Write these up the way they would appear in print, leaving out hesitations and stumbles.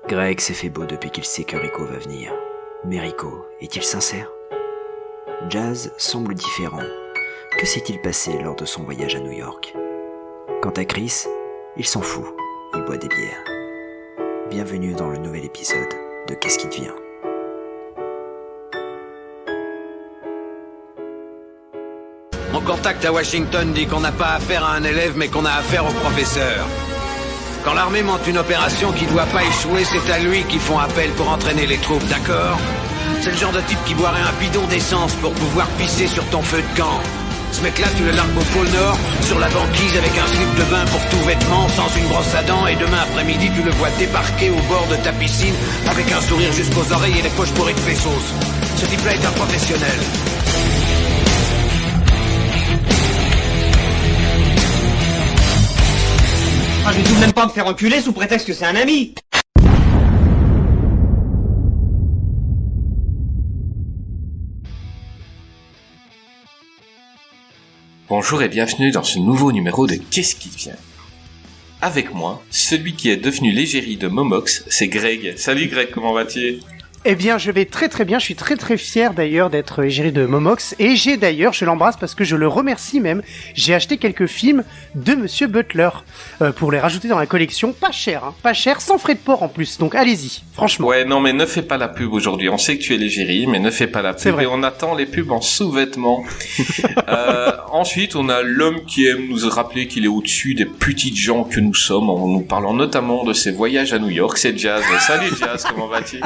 Greg s'est fait beau depuis qu'il sait que Rico va venir. Mais Rico, est-il sincère? Jazz semble différent. Que s'est-il passé lors de son voyage à New York? Quant à Chris, il s'en fout, il boit des bières. Bienvenue dans le nouvel épisode de Qu'est-ce qui devient? Mon contact à Washington dit qu'on n'a pas affaire à un élève, mais qu'on a affaire au professeur. Quand l'armée monte une opération qui doit pas échouer, c'est à lui qu'ils font appel pour entraîner les troupes, d'accord? C'est le genre de type qui boirait un bidon d'essence pour pouvoir pisser sur ton feu de camp. Ce mec-là, tu le largues au pôle Nord, sur la banquise avec un slip de bain pour tout vêtement, sans une brosse à dents, et demain après-midi, tu le vois débarquer au bord de ta piscine, avec un sourire jusqu'aux oreilles et les poches bourrées de pesos. Ce type-là est un professionnel. Ah, je vais tout de même pas me faire enculer sous prétexte que c'est un ami. Bonjour et bienvenue dans ce nouveau numéro de Qu'est-ce qui vient? Avec moi, celui qui est devenu l'égérie de Momox, c'est Greg. Salut Greg, comment vas-tu? Eh bien, je vais très très bien, je suis très très fier d'ailleurs d'être égérie de Momox, et j'ai d'ailleurs, je l'embrasse parce que je le remercie même, j'ai acheté quelques films de Monsieur Butler, pour les rajouter dans la collection, pas cher, pas cher, sans frais de port en plus, donc allez-y, franchement. Ouais, non mais ne fais pas la pub aujourd'hui, on sait que tu es l'égérie, mais ne fais pas la pub, c'est vrai. Et on attend les pubs en sous-vêtements. Ensuite, on a l'homme qui aime nous rappeler qu'il est au-dessus des petites gens que nous sommes, en nous parlant notamment de ses voyages à New York, c'est Jazz. Salut Jazz, comment vas-tu?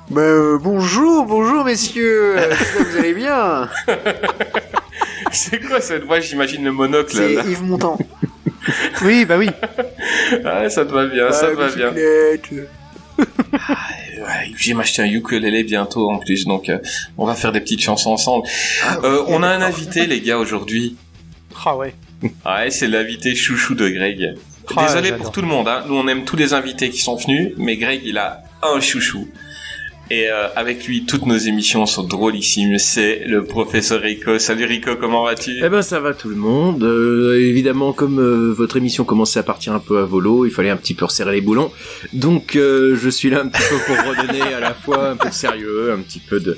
Bonjour messieurs, vous allez bien? C'est quoi cette voix? J'imagine le monocle. C'est là. Yves Montand. Oui, bah oui. Ah, ça te va bien, ça te va bien. Ouais, j'ai m'acheté un ukulélé bientôt en plus, donc on va faire des petites chansons ensemble. On a un invité les gars aujourd'hui. Ah ouais. Ouais, c'est l'invité chouchou de Greg. Ah, Désolé j'adore. pour tout le monde, hein. Nous on aime tous les invités qui sont venus, mais Greg il a un chouchou. Et avec lui, toutes nos émissions sont drôlissimes. C'est le professeur Rico. Salut Rico, comment vas-tu? Eh ben ça va tout le monde. Évidemment, comme votre émission commençait à partir un peu à volo, il fallait un petit peu resserrer les boulons. Donc je suis là un petit peu pour redonner à la fois un peu de sérieux, un petit peu de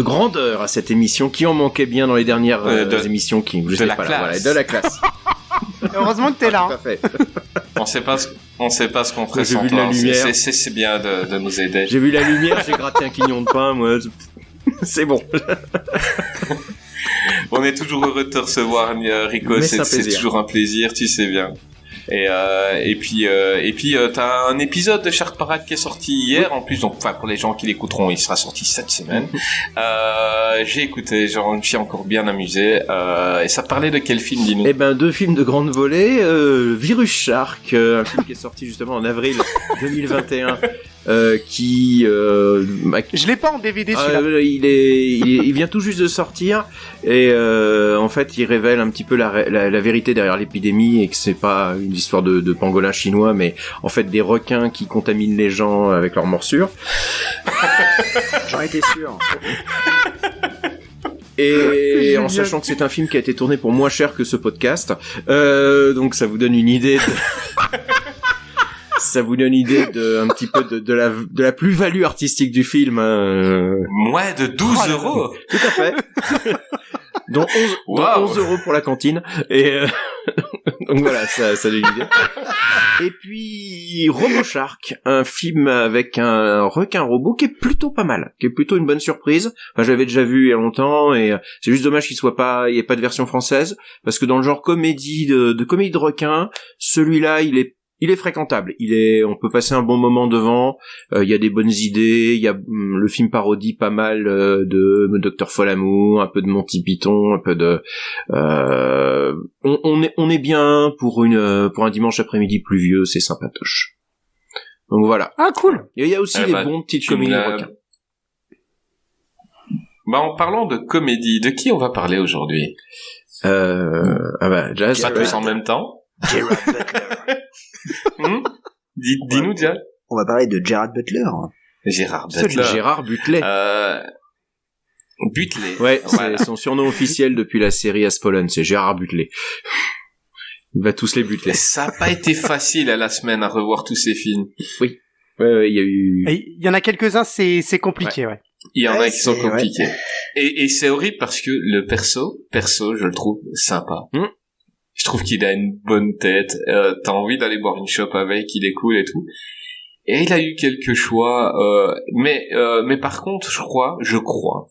grandeur à cette émission qui en manquait bien dans les dernières émissions qui de la pas classe. là, voilà, de la classe. Heureusement que t'es là. Tout à fait. On sait pas ce qu'on ferait J'ai sans vu de la toi. lumière. C'est bien de nous aider. J'ai vu la lumière, j'ai gratté un quignon de pain, moi. C'est bon. On est toujours heureux de te recevoir, Rico. Mais C'est toujours un plaisir, tu sais bien. Et puis t'as un épisode de Shark Parade qui est sorti hier en plus, donc enfin pour les gens qui l'écouteront il sera sorti cette semaine. J'ai écouté, je me suis encore bien amusé, et ça parlait de quel film, dis-nous? Eh ben, 2 films de grande volée, Virus Shark, un film qui est sorti justement en avril 2021, Je l'ai pas en DVD celui-là. il vient tout juste de sortir, et en fait il révèle un petit peu la vérité derrière l'épidémie, et que c'est pas une histoire de pangolins chinois, mais en fait des requins qui contaminent les gens avec leurs morsures. J'en étais sûr. Et en sachant que c'est un film qui a été tourné pour moins cher que ce podcast, donc ça vous donne une idée ça vous donne une idée un petit peu de la plus-value artistique du film. Moins de 12 euros. Tout à fait. dont 11 euros pour la cantine. Et donc voilà, ça donne une idée. Et puis RoboShark, un film avec un requin robot qui est plutôt pas mal, qui est plutôt une bonne surprise. Enfin, j'avais déjà vu il y a longtemps, et c'est juste dommage il y ait pas de version française, parce que dans le genre comédie de comédie de requin, celui-là il est fréquentable. On peut passer un bon moment devant. Il y a des bonnes idées. Il y a le film parodie pas mal de Dr Folamour, un peu de Monty Python, un peu de. On est bien pour un dimanche après-midi pluvieux. C'est sympatoche. Donc voilà. Ah cool. Et il y a aussi des bons petites comédies de requins. En parlant de comédie, de qui on va parler aujourd'hui? Jazz. Pas tous en même temps. Gerard Butler. Dis-nous déjà. On va parler de Gerard Butler. Gérard Butler. Gérard Butler. Butler. Ouais, voilà. c'est son surnom officiel depuis la série Aspolon, c'est Gérard Butler. Il va tous les buter. Ça a pas été facile à la semaine à revoir tous ces films. Oui. Ouais, il y a eu... Il y en a quelques-uns, c'est compliqué, ouais. Il y en a qui sont c'est- compliqués. Et c'est horrible parce que le perso, je le trouve sympa. Je trouve qu'il a une bonne tête. T'as envie d'aller boire une chope avec, il est cool et tout. Et il a eu quelques choix, mais par contre, je crois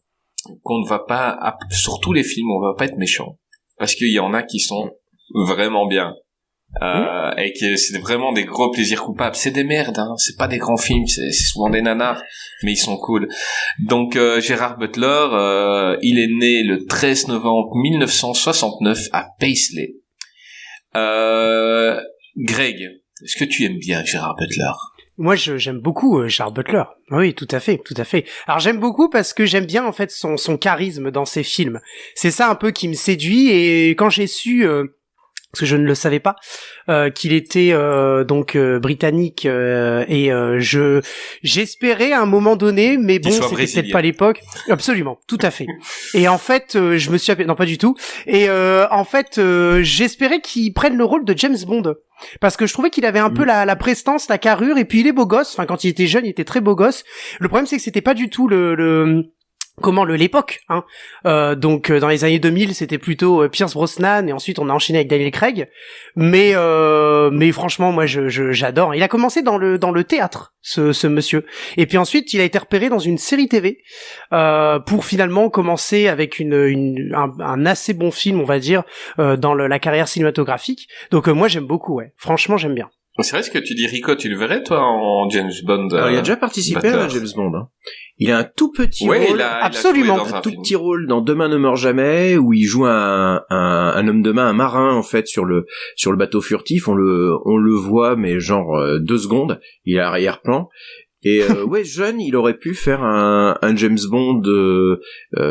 qu'on ne va pas, sur tous les films, on va pas être méchant. Parce qu'il y en a qui sont vraiment bien. Et que c'est vraiment des gros plaisirs coupables. C'est des merdes, hein. C'est pas des grands films, c'est souvent des nanars, mais ils sont cool. Donc, Gerard Butler, il est né le 13 novembre 1969 à Paisley. Greg, est-ce que tu aimes bien Gerard Butler? Moi, j'aime beaucoup Gerard Butler. Oui, tout à fait, tout à fait. Alors, j'aime beaucoup parce que j'aime bien, en fait, son charisme dans ses films. C'est ça un peu qui me séduit, et quand j'ai su... parce que je ne le savais pas, qu'il était donc britannique, et j'espérais à un moment donné, mais bon, c'était peut-être pas l'époque. Absolument, tout à fait. Et en fait, je me suis non, pas du tout. Et en fait, j'espérais qu'il prenne le rôle de James Bond, parce que je trouvais qu'il avait un peu la prestance, la carrure, et puis il est beau gosse. Enfin, quand il était jeune, il était très beau gosse. Le problème, c'est que c'était pas du tout l'époque, hein. Donc dans les années 2000, c'était plutôt Pierce Brosnan, et ensuite on a enchaîné avec Daniel Craig. Mais franchement, moi j'adore. Il a commencé dans le théâtre, ce monsieur, et puis ensuite il a été repéré dans une série TV pour finalement commencer avec un assez bon film, on va dire, dans la carrière cinématographique. Donc moi j'aime beaucoup, ouais. Franchement, j'aime bien. C'est vrai ce que tu dis, Rico, tu le verrais, toi, en James Bond? Alors, il a déjà participé à James Bond, hein. Il a un tout petit rôle. Absolument. Il a joué dans un tout film. petit rôle dans Demain ne meurt jamais, où il joue un homme de main, un marin, en fait, sur le bateau furtif. On le voit, mais genre 2 secondes. Il est à arrière-plan. Et ouais, jeune, il aurait pu faire un James Bond,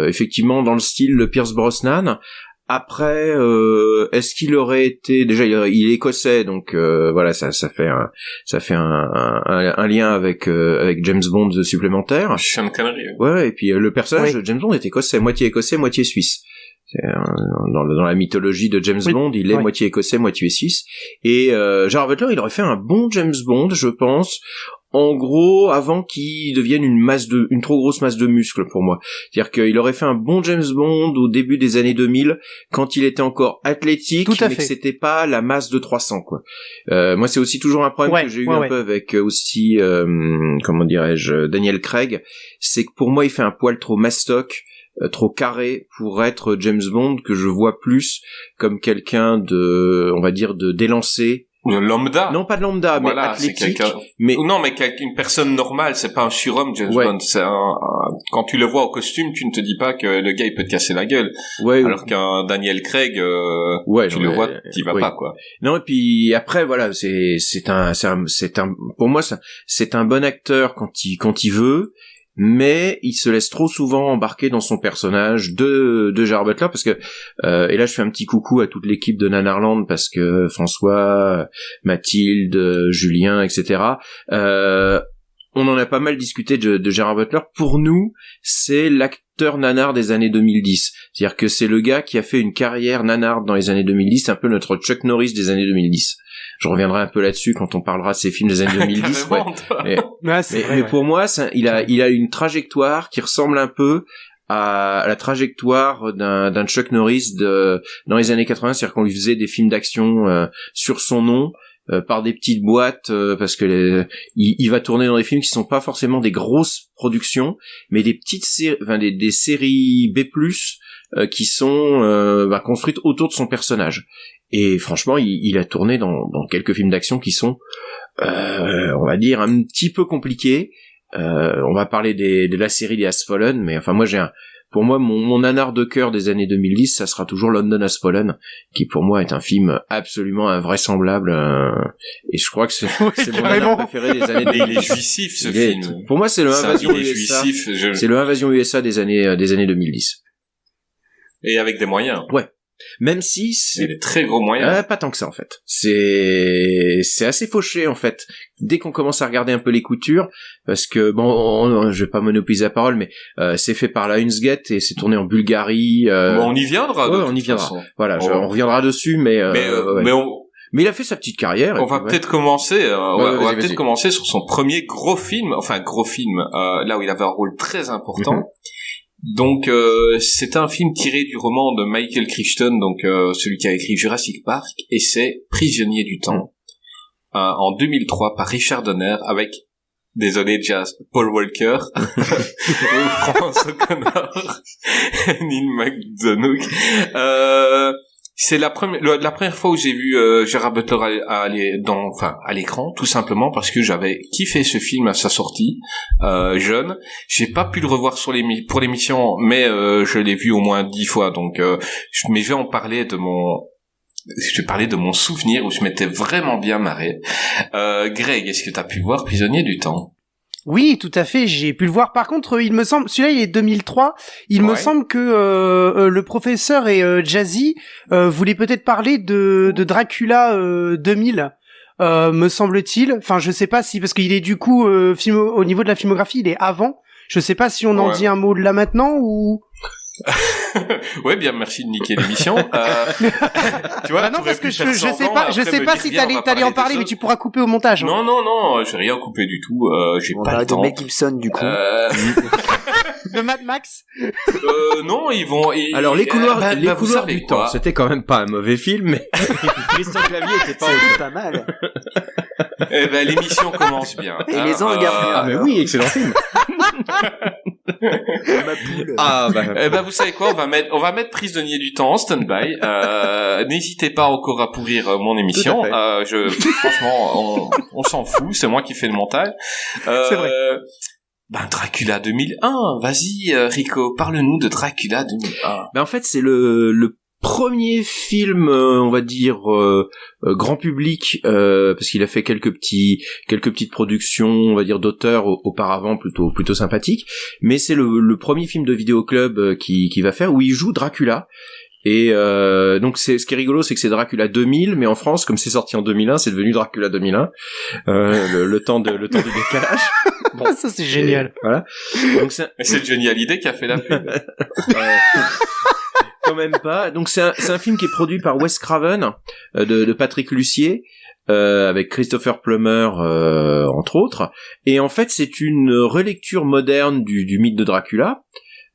effectivement, dans le style de Pierce Brosnan. Après, est-ce qu'il aurait été, déjà il est écossais, donc voilà, ça fait un lien avec James Bond supplémentaire. Sean Connery. Ouais, et puis le personnage de James Bond est écossais, moitié suisse. Dans la mythologie de James Bond, il est moitié écossais, moitié suisse. Et Gerard Butler, il aurait fait un bon James Bond, je pense. En gros, avant qu'il devienne une trop grosse masse de muscles pour moi. C'est-à-dire qu'il aurait fait un bon James Bond au début des années 2000, quand il était encore athlétique, mais que c'était pas la masse de 300, quoi. Moi, c'est aussi toujours un problème que j'ai eu un peu avec aussi, comment dirais-je, Daniel Craig. C'est que pour moi, il fait un poil trop mastoc, trop carré pour être James Bond, que je vois plus comme quelqu'un de, on va dire, d'élancé. Lambda. Non, pas de lambda, mais voilà, athlétique. Mais une personne normale, c'est pas un surhomme, James Bond. C'est quand tu le vois au costume, tu ne te dis pas que le gars il peut te casser la gueule. Ouais. Alors qu'un Daniel Craig, tu le vois, t'y vas pas, quoi. Non, et puis après, voilà, pour moi, c'est un bon acteur quand il veut. Mais il se laisse trop souvent embarquer dans son personnage de Gerard Butler, parce que et là je fais un petit coucou à toute l'équipe de Nanarland, parce que François, Mathilde, Julien, etc. On en a pas mal discuté de Gerard Butler. Pour nous, c'est l'acteur nanar des années 2010. C'est-à-dire que c'est le gars qui a fait une carrière nanarde dans les années 2010, c'est un peu notre Chuck Norris des années 2010. Je reviendrai un peu là-dessus quand on parlera de ces films des années 2010. Mais pour moi, il a une trajectoire qui ressemble un peu à la trajectoire d'un Chuck Norris dans les années 80, c'est-à-dire qu'on lui faisait des films d'action sur son nom, par des petites boîtes, parce que il va tourner dans des films qui sont pas forcément des grosses productions, mais des petites séries, enfin des séries B+, qui sont construites autour de son personnage. Et franchement, il a tourné dans quelques films d'action qui sont, on va dire, un petit peu compliqués. On va parler de la série des Has Fallen, mais enfin moi pour moi, mon nanar de cœur des années 2010, ça sera toujours London Has Fallen, qui pour moi est un film absolument invraisemblable, et je crois que c'est mon nanar préféré des années 2010. Il est jouissif, ce film. Pour moi, c'est le Invasion USA. C'est le Invasion USA des années 2010. Et avec des moyens. Ouais. Même si c'est des très gros moyens. Pas tant que ça, en fait. C'est assez fauché, en fait. Dès qu'on commence à regarder un peu les coutures, parce que bon, je vais pas monopoliser la parole, mais c'est fait par Lionsgate et c'est tourné en Bulgarie. Bon, on y viendra. Ouais, on y viendra. Voilà, on reviendra dessus, mais Mais il a fait sa petite carrière. On va peut-être commencer. On va vas-y. peut-être commencer sur son premier gros film, là où il avait un rôle très important. Donc c'est un film tiré du roman de Michael Crichton, donc celui qui a écrit Jurassic Park, et c'est Prisonnier du temps, en 2003 par Richard Donner avec, désolé Jazz, Paul Walker, France O'Connor, Neil McDonough. C'est la première fois où j'ai vu Gerard Butler à l'écran, tout simplement parce que j'avais kiffé ce film à sa sortie jeune. J'ai pas pu le revoir pour l'émission, mais je l'ai vu au moins 10 fois. Donc, mais je vais en parler je vais parler de mon souvenir où je m'étais vraiment bien marré. Greg, est-ce que t'as pu voir Prisonnier du temps? Oui, tout à fait, j'ai pu le voir. Par contre, il me semble, celui-là, il est 2003. Il me semble que le professeur et Jazzy voulaient peut-être parler de Dracula 2000, me semble-t-il. Enfin, je sais pas si, parce qu'il est du coup au niveau de la filmographie, il est avant. Je sais pas si on en dit un mot là maintenant ou. Ouais, bien, merci de niquer l'émission. Tu vois, non, parce que je sais pas si t'allais en parler, mais tu pourras couper au montage. Non, non, j'ai rien coupé du tout. J'ai pas le temps. On va de Mel Gibson du coup. De Mad Max. Non, ils vont. Alors les couloirs savez du quoi. temps, c'était quand même pas un mauvais film, mais Christian Clavier était pas. C'était pas mal. Eh ben l'émission commence bien. Et les ans regardent bien. Ah mais oui, excellent film. Ma poule. Eh ben vous savez quoi, on va mettre Prisonnier du temps en stand-by. N'hésitez pas encore à pourrir mon émission. Franchement, on s'en fout, c'est moi qui fais le montage. C'est vrai. Dracula 2001, vas-y Rico, parle-nous de Dracula 2001. En fait, c'est le premier film, on va dire grand public, parce qu'il a fait quelques petites productions, on va dire d'auteurs auparavant plutôt sympathiques, mais c'est le premier film de vidéoclub qui va faire où il joue Dracula. Et donc ce qui est rigolo, c'est que c'est Dracula 2000, mais en France, comme c'est sorti en 2001, c'est devenu Dracula 2001. Le temps du décalage. Bon, ça c'est génial. Voilà. Donc c'est Johnny Hallyday qui a fait la pub. Quand même pas. Donc c'est un film qui est produit par Wes Craven, de Patrick Lussier, avec Christopher Plummer entre autres. Et en fait, c'est une relecture moderne du mythe de Dracula.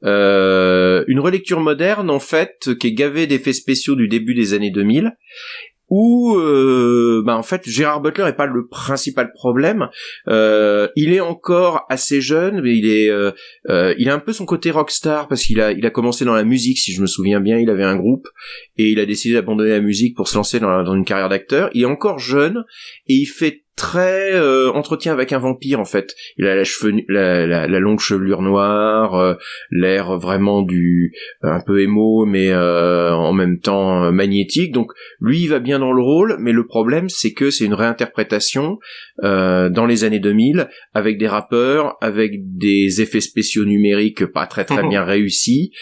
Une relecture moderne en fait qui est gavée d'effets spéciaux du début des années 2000 où en fait Gerard Butler est pas le principal problème. Il est encore assez jeune, mais il a un peu son côté rockstar parce qu'il a commencé dans la musique, si je me souviens bien. Il avait un groupe et il a décidé d'abandonner la musique pour se lancer dans une carrière d'acteur. Il est encore jeune et il fait très entretien avec un vampire en fait. Il a la longue chevelure noire, l'air vraiment un peu émo mais en même temps magnétique. Donc lui il va bien dans le rôle, mais le problème c'est que c'est une réinterprétation dans les années 2000 avec des rappeurs, avec des effets spéciaux numériques pas très bien réussis.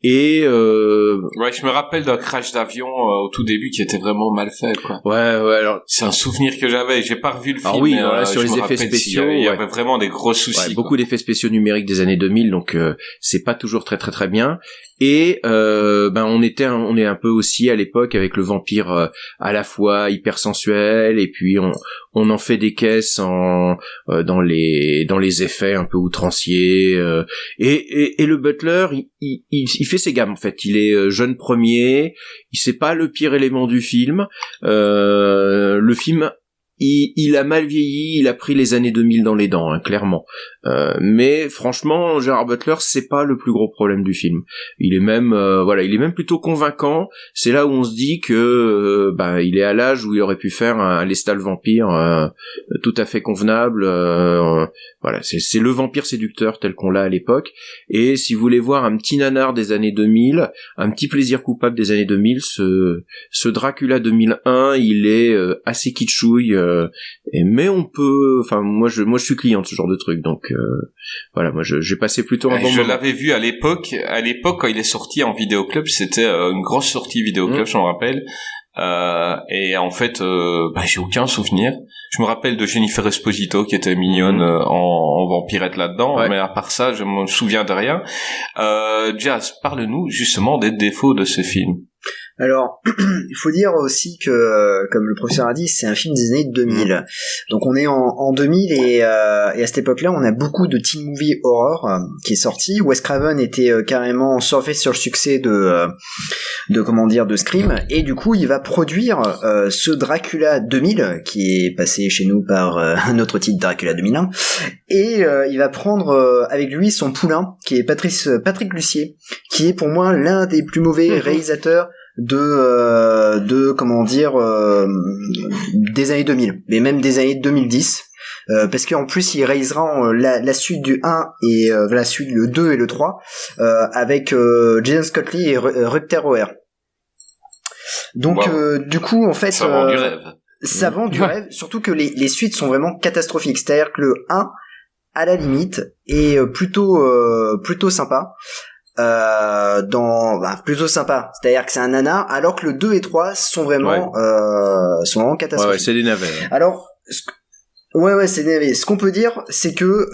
Et je me rappelle d'un crash d'avion au tout début qui était vraiment mal fait quoi. Ouais, alors c'est un souvenir que j'avais, j'ai pas revu le film. Oui, mais, voilà, sur les effets spéciaux, il y avait vraiment des gros soucis. Beaucoup d'effets spéciaux numériques des années 2000, donc c'est pas toujours très bien. Et on est un peu aussi à l'époque avec le vampire à la fois hyper sensuel et puis on en fait des caisses dans les effets un peu outranciers et le Butler il fait ses gammes en fait. Il est jeune premier, c'est pas le pire élément du film. Le film il a mal vieilli, il a pris les années 2000 dans les dents, clairement. Mais franchement, Gerard Butler, c'est pas le plus gros problème du film. Il est même plutôt convaincant. C'est là où on se dit que il est à l'âge où il aurait pu faire un Lestat le vampire tout à fait convenable. Voilà, c'est le vampire séducteur tel qu'on l'a à l'époque. Et si vous voulez voir un petit nanar des années 2000, un petit plaisir coupable des années 2000, ce Dracula 2001, il est assez kitschouille. Mais on peut, moi je suis client de ce genre de truc, donc voilà, moi j'ai passé plutôt un bon moment. Je l'avais vu à l'époque quand il est sorti en vidéoclub, c'était une grosse sortie vidéoclub, je m'en rappelle. Et en fait, j'ai aucun souvenir. Je me rappelle de Jennifer Esposito qui était mignonne en vampirette là-dedans, mais à part ça, je me souviens de rien. Jazz, parle-nous justement des défauts de ce film. Alors, il faut dire aussi que, comme le professeur a dit, c'est un film des années 2000. Donc on est en 2000 et à cette époque-là, on a beaucoup de teen movie horror qui est sorti. Wes Craven était carrément surfé sur le succès de Scream, et du coup, il va produire ce Dracula 2000 qui est passé chez nous par un autre titre, Dracula 2001, et il va prendre avec lui son poulain qui est Patrick Lussier, qui est pour moi l'un des plus mauvais réalisateurs de comment dire des années 2000, mais même des années 2010, parce qu'en plus il réalisera la suite du 1 et la suite le 2 et le 3 avec Jason Scott Lee et Rutger Hauer. Donc Wow. du coup en fait Ça vend du rêve. ça vend du rêve, surtout que les suites sont vraiment catastrophiques. C'est-à-dire que le 1 à la limite est plutôt sympa. Plutôt sympa, c'est-à-dire que c'est un nanar, alors que le 2 et 3 sont vraiment catastrophiques. Ouais, c'est des navets. Alors c'est des navets. Ce qu'on peut dire, c'est que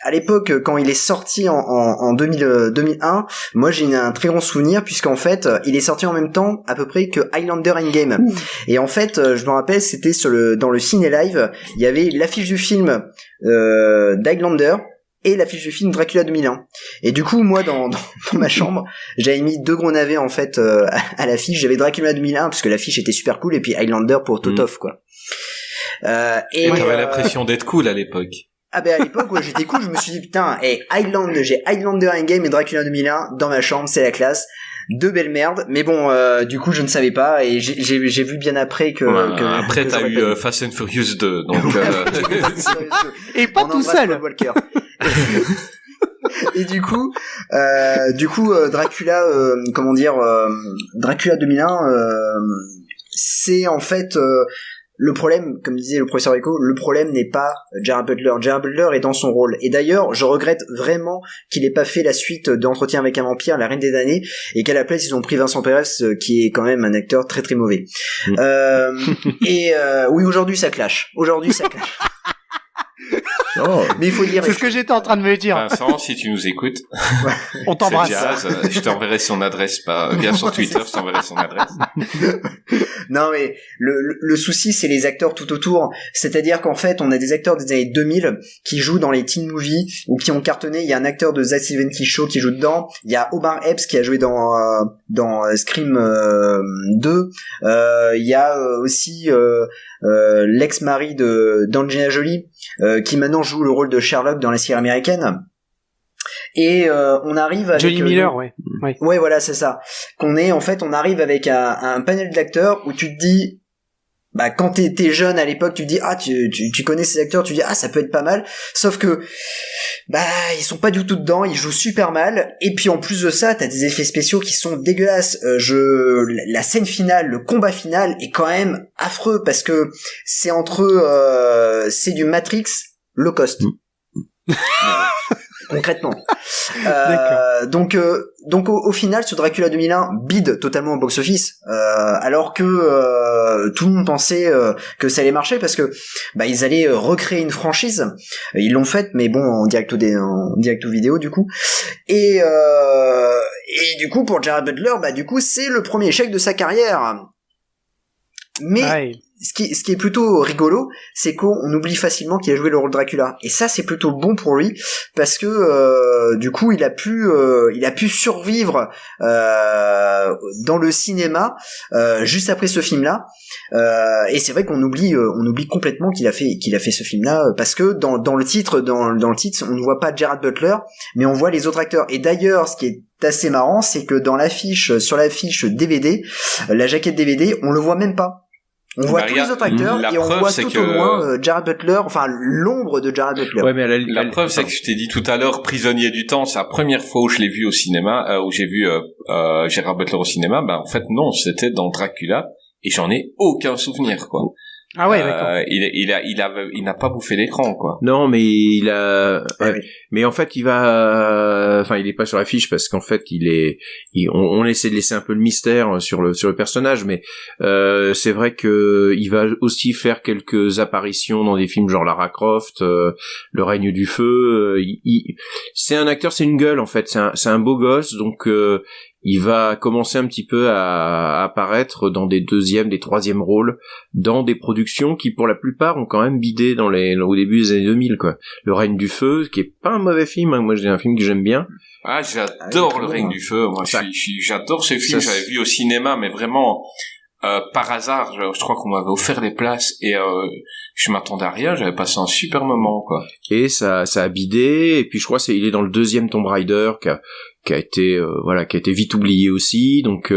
à l'époque, quand il est sorti en 2001, moi j'ai un très grand souvenir, puisqu'en fait il est sorti en même temps à peu près que Highlander Endgame. Et en fait, je me rappelle, c'était dans le ciné live, il y avait l'affiche du film d'Highlander et l'affiche du film Dracula 2001. Et du coup, moi, dans ma chambre, j'avais mis 2 gros navets, en fait, à l'affiche. J'avais Dracula 2001, parce que l'affiche était super cool, et puis Highlander pour Totov, quoi. Et t'avais l'impression d'être cool à l'époque. Ah ben, à l'époque, ouais, j'étais cool, je me suis dit, putain, j'ai Highlander Endgame et Dracula 2001 dans ma chambre, c'est la classe. 2 belles merdes, mais bon, du coup, je ne savais pas, et j'ai vu bien après que... Après, t'as eu Fast and Furious 2, donc... Et pas tout seul. Et du coup, Dracula, Dracula 2001, c'est en fait le problème, comme disait le professeur Rico, le problème n'est pas Gerard Butler. Gerard Butler est dans son rôle. Et d'ailleurs, je regrette vraiment qu'il ait pas fait la suite d'Entretien avec un vampire, La Reine des damnés, et qu'à la place ils ont pris Vincent Perez, qui est quand même un acteur très très mauvais. Oui, aujourd'hui ça clash. Oh. Mais il faut dire. C'est ce que j'étais en train de me dire. Vincent, si tu nous écoutes, On t'embrasse. Jazz, je t'enverrai son adresse via sur Twitter, je t'enverrai son adresse. Non, mais le souci, c'est les acteurs tout autour. C'est-à-dire qu'en fait, on a des acteurs des années 2000 qui jouent dans les teen movies ou qui ont cartonné. Il y a un acteur de The 70 Show qui joue dedans. Il y a Omar Epps qui a joué dans Scream 2. Il y a aussi l'ex-mari d'Angelina Jolie, qui maintenant joue le rôle de Sherlock dans la série américaine. Et on arrive avec Johnny Miller, ouais. Ouais, voilà, c'est ça. On arrive avec un panel d'acteurs où tu te dis, bah, quand t'es jeune à l'époque, tu te dis, ah, tu connais ces acteurs, tu te dis, ah, ça peut être pas mal. Sauf que, bah, ils sont pas du tout dedans, ils jouent super mal. Et puis, en plus de ça, t'as des effets spéciaux qui sont dégueulasses. La scène finale, le combat final est quand même affreux parce que c'est c'est du Matrix low cost. Concrètement. Donc au final, ce Dracula 2001 bide totalement au box-office, alors que tout le monde pensait que ça allait marcher parce que bah ils allaient recréer une franchise. Ils l'ont faite, mais bon, en direct vidéo du coup. Et du coup pour Gerard Butler, bah du coup c'est le premier échec de sa carrière. Mais ce qui est plutôt rigolo, c'est qu'on oublie facilement qu'il a joué le rôle de Dracula. Et ça, c'est plutôt bon pour lui, parce que du coup, il a pu survivre dans le cinéma juste après ce film-là. Et c'est vrai qu'on oublie complètement qu'il a fait ce film-là, parce que dans le titre, on ne voit pas Gerard Butler, mais on voit les autres acteurs. Et d'ailleurs, ce qui est assez marrant, c'est que sur l'affiche DVD, la jaquette DVD, on le voit même pas. On voit tous les autres acteurs et on voit tout au loin Gerard Butler, enfin l'ombre de Gerard Butler. Ouais, mais la preuve, c'est que je t'ai dit tout à l'heure, Prisonnier du temps, c'est la première fois où je l'ai vu au cinéma, où j'ai vu Gerard Butler au cinéma. Ben en fait non, c'était dans Dracula et j'en ai aucun souvenir, quoi. Ah ouais, d'accord. Il n'a pas bouffé l'écran, quoi. Non, mais il a. Ouais. Mais en fait, il est pas sur la fiche parce qu'en fait, on essaie de laisser un peu le mystère sur le personnage, mais c'est vrai que il va aussi faire quelques apparitions dans des films genre Lara Croft, Le Règne du Feu. C'est un acteur, c'est une gueule en fait. C'est un beau gosse, donc il va commencer un petit peu à apparaître dans des deuxièmes, des troisièmes rôles, dans des productions qui, pour la plupart, ont quand même bidé au début des années 2000, quoi. Le Règne du Feu, qui est pas un mauvais film, hein. Moi, j'ai un film que j'aime bien. Ah, j'adore Le Règne du Feu. Moi, j'adore ce film. J'avais vu au cinéma, mais vraiment, par hasard. Je crois qu'on m'avait offert des places et, je m'attendais à rien. J'avais passé un super moment, quoi. Et ça a bidé. Et puis, je crois il est dans le deuxième Tomb Raider, qui a été vite oublié aussi. Donc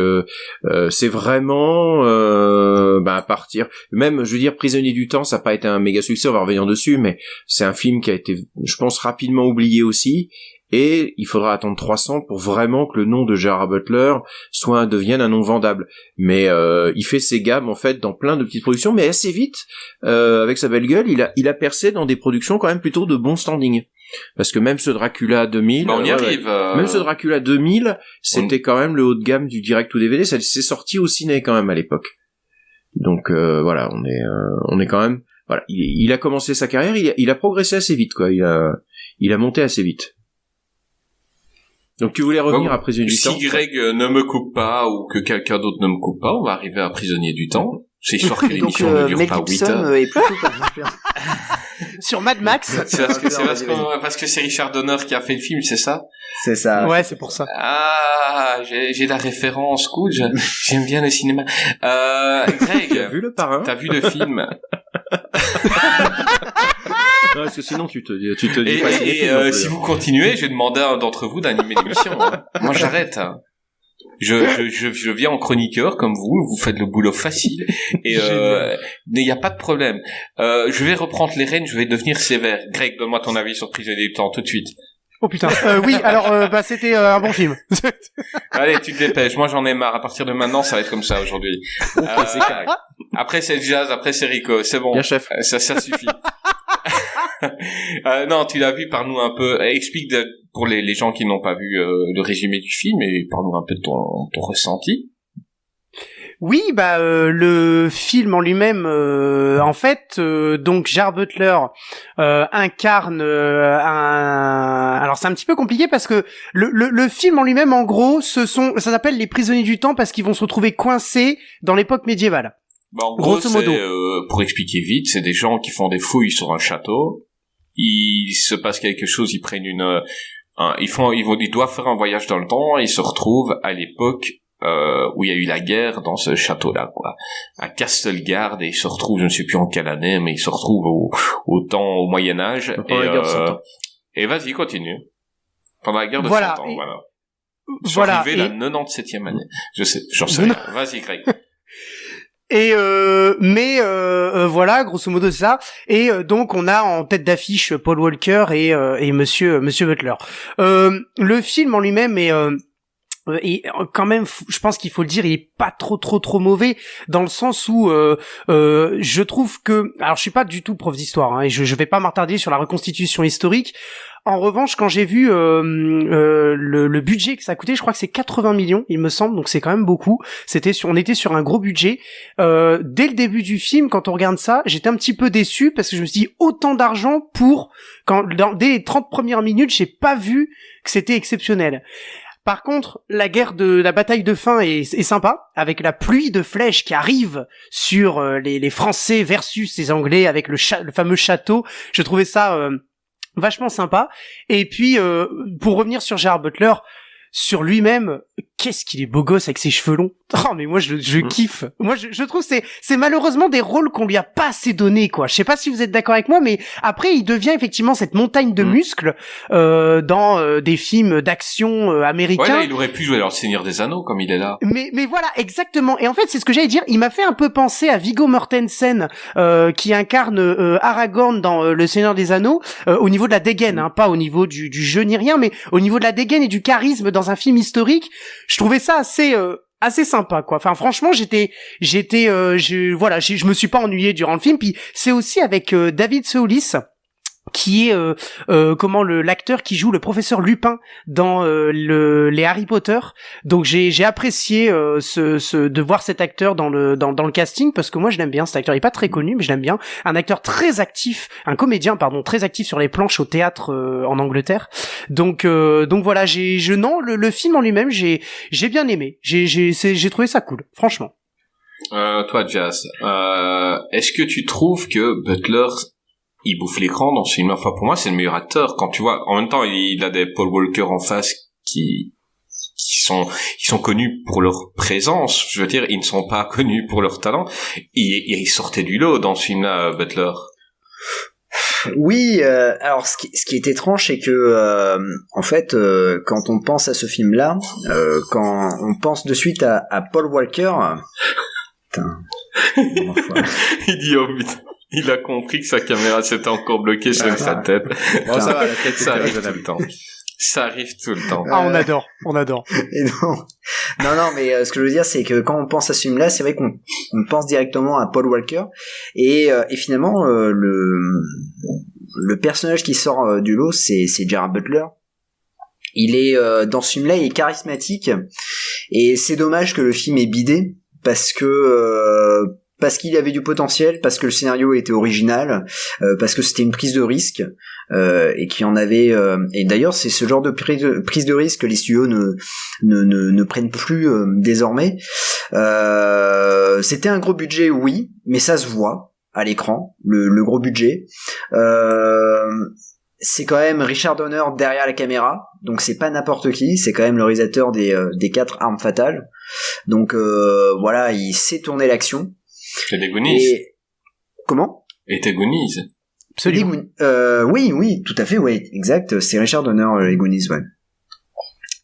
c'est vraiment à partir, même je veux dire, Prisonnier du temps, ça n'a pas été un méga succès, on va revenir dessus, mais c'est un film qui a été, je pense, rapidement oublié aussi. Et il faudra attendre 300 pour vraiment que le nom de Gerard Butler devienne un nom vendable. Mais il fait ses gammes en fait dans plein de petites productions, mais assez vite, avec sa belle gueule, il a percé dans des productions quand même plutôt de bon standing. Parce que même ce Dracula 2000, on y arrive. Même ce Dracula 2000, c'était quand même le haut de gamme du direct ou DVD. Ça s'est sorti au ciné quand même à l'époque. Donc voilà, on est quand même. Voilà, il a commencé sa carrière, il a progressé assez vite, quoi. Il a monté assez vite. Donc tu voulais revenir à Prisonnier du temps. Si Greg ne me coupe pas ou que quelqu'un d'autre ne me coupe pas, on va arriver à Prisonnier du temps. C'est histoire que l'émission ne dure pas 8 heures. Est plutôt pas Sur Mad Max. C'est parce que c'est Richard Donner qui a fait le film, c'est ça? C'est ça. Ouais, c'est pour ça. Ah, j'ai la référence, cool, j'aime bien le cinéma. Greg. T'as vu Le Parrain? T'as vu le film? Non, parce que sinon tu te dis pas si vous continuez, je vais demander à un d'entre vous d'animer l'émission. Hein. Moi, j'arrête. Hein. Je viens en chroniqueur comme vous faites le boulot facile et il n'y a pas de problème. Je vais reprendre les rênes, je vais devenir sévère. Greg, donne-moi ton avis sur Prisonnier du temps tout de suite. Oh putain. Oui, alors c'était un bon film. Allez, tu te dépêches. Moi, j'en ai marre. À partir de maintenant, ça va être comme ça aujourd'hui. C'est correct. Après, c'est le jazz. Après, c'est Rico. C'est bon. Bien, chef. Ça suffit. Non, tu l'as vu. Parle-nous un peu. Explique pour les gens qui n'ont pas vu le résumé du film et parle-nous un peu de ton ressenti. Oui, le film en lui-même, en fait, donc Gerard Butler incarne alors c'est un petit peu compliqué parce que le film en lui-même, en gros, ça s'appelle les prisonniers du temps parce qu'ils vont se retrouver coincés dans l'époque médiévale. En gros, grosso modo. Pour expliquer vite, c'est des gens qui font des fouilles sur un château. Il se passe quelque chose, ils prennent ils doivent faire un voyage dans le temps et ils se retrouvent à l'époque où il y a eu la guerre dans ce château-là, quoi. À Castelgarde, et ils se retrouvent, je ne sais plus en quelle année, mais ils se retrouvent au Moyen-Âge. Et vas-y, continue. Pendant la guerre de 100 ans, voilà. Ils sont arrivés la 97e année. J'en sais rien. Vas-y, Greg. Et voilà, grosso modo c'est ça. Et donc on a en tête d'affiche Paul Walker et Monsieur Butler. Le film en lui-même est et quand même, je pense qu'il faut le dire, il est pas trop mauvais dans le sens où je trouve que, alors je suis pas du tout prof d'histoire, hein, et je vais pas m'attarder sur la reconstitution historique. En revanche, quand j'ai vu le budget que ça a coûté, je crois que c'est 80 millions, il me semble, donc c'est quand même beaucoup. On était sur un gros budget. Dès le début du film, quand on regarde ça, j'étais un petit peu déçu parce que je me suis dit autant d'argent dès les 30 premières minutes, j'ai pas vu que c'était exceptionnel. Par contre, la bataille de fin est sympa, avec la pluie de flèches qui arrive sur les Français versus les Anglais avec le fameux château. Je trouvais ça vachement sympa. Et puis, pour revenir sur Gerard Butler, sur lui-même, qu'est-ce qu'il est beau gosse avec ses cheveux longs. Oh, mais moi, je kiffe. Moi, je trouve c'est malheureusement des rôles qu'on lui a pas assez donnés, quoi. Je sais pas si vous êtes d'accord avec moi, mais après, il devient effectivement cette montagne de muscles, dans des films d'action américains. Ouais, là, il aurait pu jouer dans Le Seigneur des Anneaux, comme il est là. Mais voilà, exactement. Et en fait, c'est ce que j'allais dire. Il m'a fait un peu penser à Viggo Mortensen, qui incarne Aragorn dans Le Seigneur des Anneaux, au niveau de la dégaine, hein, pas au niveau du jeu ni rien, mais au niveau de la dégaine et du charisme dans un film historique. Je trouvais ça assez sympa, quoi. Enfin, franchement, je me suis pas ennuyé durant le film. Puis c'est aussi avec David Solis, qui est l'acteur qui joue le professeur Lupin dans les Harry Potter. Donc j'ai apprécié de voir cet acteur dans le casting, parce que moi je l'aime bien, cet acteur. Il est pas très connu, mais je l'aime bien. Un acteur très actif, un comédien très actif sur les planches au théâtre en Angleterre. Donc voilà, le film en lui-même, j'ai bien aimé. J'ai trouvé ça cool, franchement. Toi, Jazz, est-ce que tu trouves que Butler, il bouffe l'écran dans ce film? Enfin, pour moi, c'est le meilleur acteur. Quand tu vois, en même temps, il a des Paul Walker en face qui sont connus pour leur présence. Je veux dire, ils ne sont pas connus pour leur talent. Ils sortaient du lot dans ce film-là, Butler. Oui, alors ce qui est étrange, c'est que en fait, quand on pense à ce film-là, quand on pense de suite à Paul Walker, putain, il dit oh putain, il a compris que sa caméra s'était encore bloquée sur sa tête. Bon, ça va, la tête, ça arrive tout le temps. Ça arrive tout le temps. Ah, on adore. Et non, mais ce que je veux dire, c'est que quand on pense à ce film-là, c'est vrai qu'on pense directement à Paul Walker, et finalement, le personnage qui sort du lot, c'est Gerard Butler. Il est dans ce film-là, il est charismatique, et c'est dommage que le film ait bidé, parce qu'il avait du potentiel, parce que le scénario était original, parce que c'était une prise de risque, et qu'il y en avait, et d'ailleurs c'est ce genre de prise de risque que les studios ne prennent plus désormais. C'était un gros budget, oui, mais ça se voit à l'écran, le gros budget. C'est quand même Richard Donner derrière la caméra, donc c'est pas n'importe qui, c'est quand même le réalisateur des 4 Armes Fatales. Donc voilà, il sait tourner l'action. Et des Goonies. Comment? Et des Goonies. Absolument. Oui, tout à fait, oui, exact. C'est Richard Donner, les Goonies, ouais.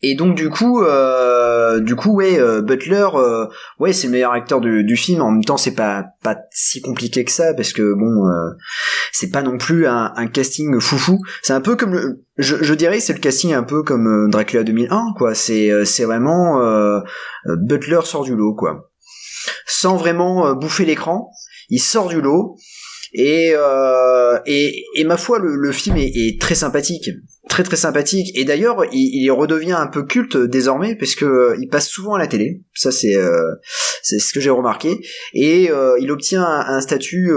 Et donc du coup, Butler, c'est le meilleur acteur du film. En même temps, c'est pas si compliqué que ça, parce que bon, c'est pas non plus un casting foufou. C'est un peu comme je dirais, c'est le casting un peu comme Dracula 2001, quoi. C'est vraiment Butler sort du lot, quoi. Sans vraiment bouffer l'écran, il sort du lot. Et ma foi, le film est très sympathique, très très sympathique. Et d'ailleurs, il redevient un peu culte désormais, parce que il passe souvent à la télé. Ça, c'est ce que j'ai remarqué. Et il obtient un statut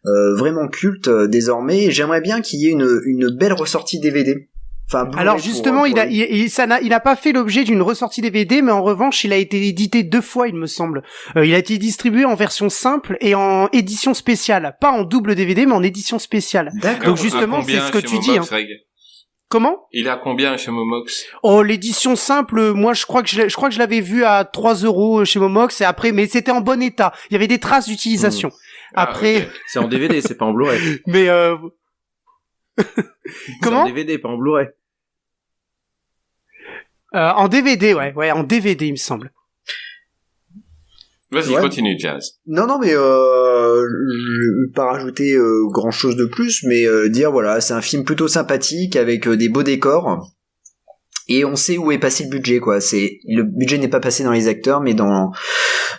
vraiment culte désormais. Et j'aimerais bien qu'il y ait une belle ressortie DVD. Enfin, alors justement, il n'a pas fait l'objet d'une ressortie DVD, mais en revanche, il a été édité 2 fois, il me semble. Il a été distribué en version simple et en édition spéciale, pas en double DVD, mais en édition spéciale. D'accord. Donc justement, c'est ce que tu dis. Comment? Il est à combien chez Momox? Oh, l'édition simple, moi je crois que je l'avais vu à 3 € chez Momox, et après, mais c'était en bon état. Il y avait des traces d'utilisation. Après, okay. C'est en DVD, c'est pas en Blu-ray. Mais comment? C'est en DVD, pas en Blu-ray. En DVD, ouais, en DVD, il me semble. Vas-y, ouais. Continue, Jazz. Non, mais je vais pas rajouter grand chose de plus, mais dire voilà, c'est un film plutôt sympathique avec des beaux décors, et on sait où est passé le budget, quoi. Le budget n'est pas passé dans les acteurs, mais dans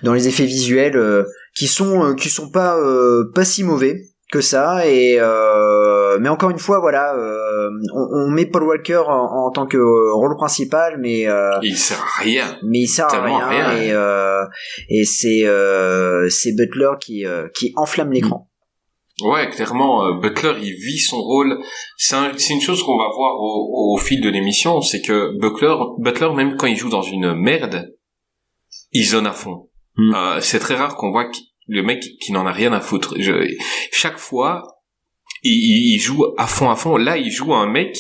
les effets visuels qui sont pas si mauvais que ça. Et mais encore une fois, voilà, on met Paul Walker en tant que rôle principal, mais il sert à rien. Mais il sert à rien. Et c'est Butler qui enflamme l'écran. Ouais, clairement, Butler, il vit son rôle. C'est une chose qu'on va voir au fil de l'émission, c'est que Butler, même quand il joue dans une merde, il zone à fond. C'est très rare qu'on voit le mec qui n'en a rien à foutre. Chaque fois, il joue à fond. Là, il joue un mec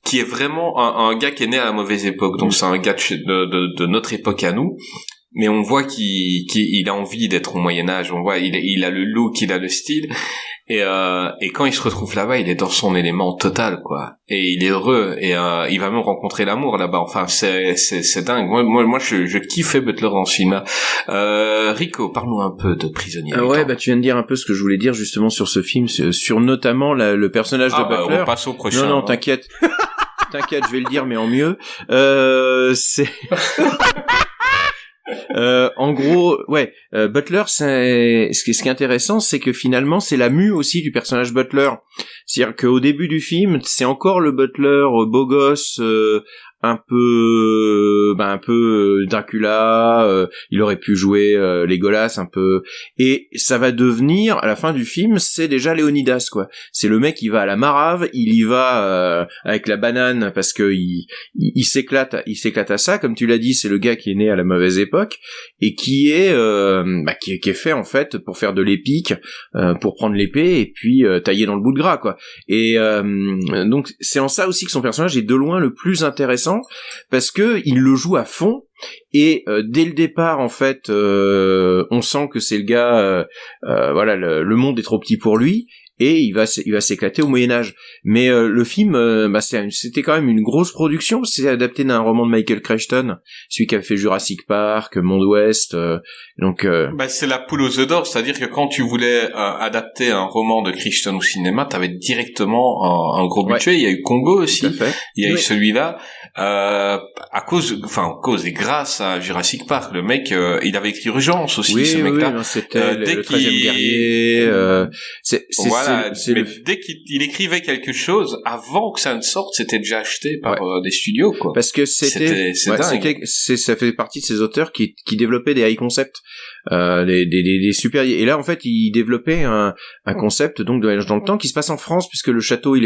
qui est vraiment un gars qui est né à la mauvaise époque. Donc, c'est un gars de notre époque à nous. Mais on voit qu'il a envie d'être au Moyen-Âge. On voit, il a le look, il a le style. Et quand il se retrouve là-bas, il est dans son élément total, quoi. Et il est heureux. Et il va même rencontrer l'amour là-bas. Enfin, c'est dingue. Moi, je kiffais Butler dans ce film. Rico, parle-nous un peu de Prisonnier. Ouais, tu viens de dire un peu ce que je voulais dire justement sur ce film, sur notamment le personnage de Butler. On passe au prochain. Non, t'inquiète. T'inquiète, je vais le dire, mais en mieux. C'est... En gros, Butler, ce qui est intéressant, c'est que finalement, c'est la mue aussi du personnage Butler. C'est-à-dire qu'au début du film, c'est encore le Butler beau gosse, un peu Dracula, il aurait pu jouer Legolas un peu, et ça va devenir à la fin du film, c'est déjà Léonidas, quoi. C'est le mec qui va à la marave, il y va avec la banane parce que il s'éclate à ça, comme tu l'as dit, c'est le gars qui est né à la mauvaise époque et qui est fait en fait pour faire de l'épique, pour prendre l'épée et puis tailler dans le bout de gras, quoi. Et donc c'est en ça aussi que son personnage est de loin le plus intéressant, parce que il le joue à fond, et dès le départ en fait on sent que c'est le gars le monde est trop petit pour lui, et il va s'éclater au Moyen-Âge. Mais le film, c'était quand même une grosse production, c'est adapté d'un roman de Michael Crichton, celui qui avait fait Jurassic Park, Monde Ouest, c'est la poule aux œufs d'or, c'est-à-dire que quand tu voulais adapter un roman de Crichton au cinéma, t'avais directement un gros budget. Il y a eu Congo aussi, il y a eu celui-là, à cause et grâce à Jurassic Park, le mec, il avait écrit Urgence aussi, ce mec-là. C'était le 13e guerrier, dès qu'il écrivait quelque chose, avant que ça ne sorte, c'était déjà acheté par des studios, quoi. Parce que c'est dingue. Ça fait partie de ces auteurs qui développaient des high concepts, des super. Et là, en fait, il développait un concept donc de voyage dans le temps qui se passe en France, puisque le château il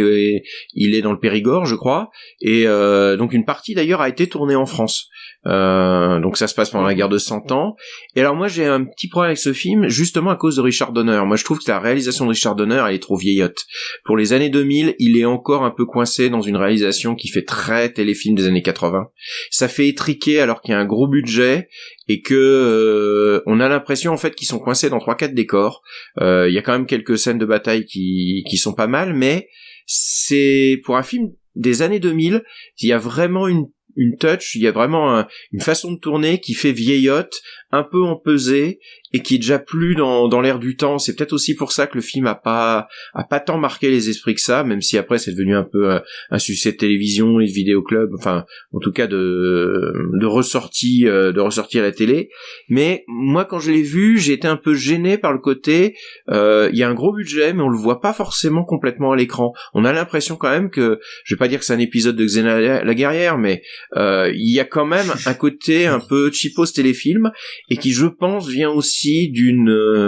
est dans le Périgord, je crois, et donc une partie d'ailleurs a été tournée en France. Donc ça se passe pendant la guerre de 100 ans. Et alors moi j'ai un petit problème avec ce film, justement à cause de Richard Donner. Moi je trouve que la réalisation de Richard Donner elle est trop vieillotte. Pour les années 2000, il est encore un peu coincé dans une réalisation qui fait très téléfilm des années 80. Ça fait étriquer alors qu'il y a un gros budget, et que on a l'impression en fait qu'ils sont coincés dans 3-4 décors. Il y a quand même quelques scènes de bataille qui sont pas mal, mais c'est pour un film des années 2000, il y a vraiment une touch, il y a vraiment une façon de tourner qui fait vieillotte, un peu empesée, et qui est déjà plus dans l'air du temps. C'est peut-être aussi pour ça que le film a pas tant marqué les esprits que ça, même si après c'est devenu un peu un succès de télévision, les vidéoclubs, enfin en tout cas de ressortie à la télé. Mais moi quand je l'ai vu, j'ai été un peu gêné par le côté il y a un gros budget mais on le voit pas forcément complètement à l'écran. On a l'impression quand même que, je vais pas dire que c'est un épisode de Xena la guerrière, mais il y a quand même un côté un peu cheapos téléfilm, et qui je pense vient aussi d'une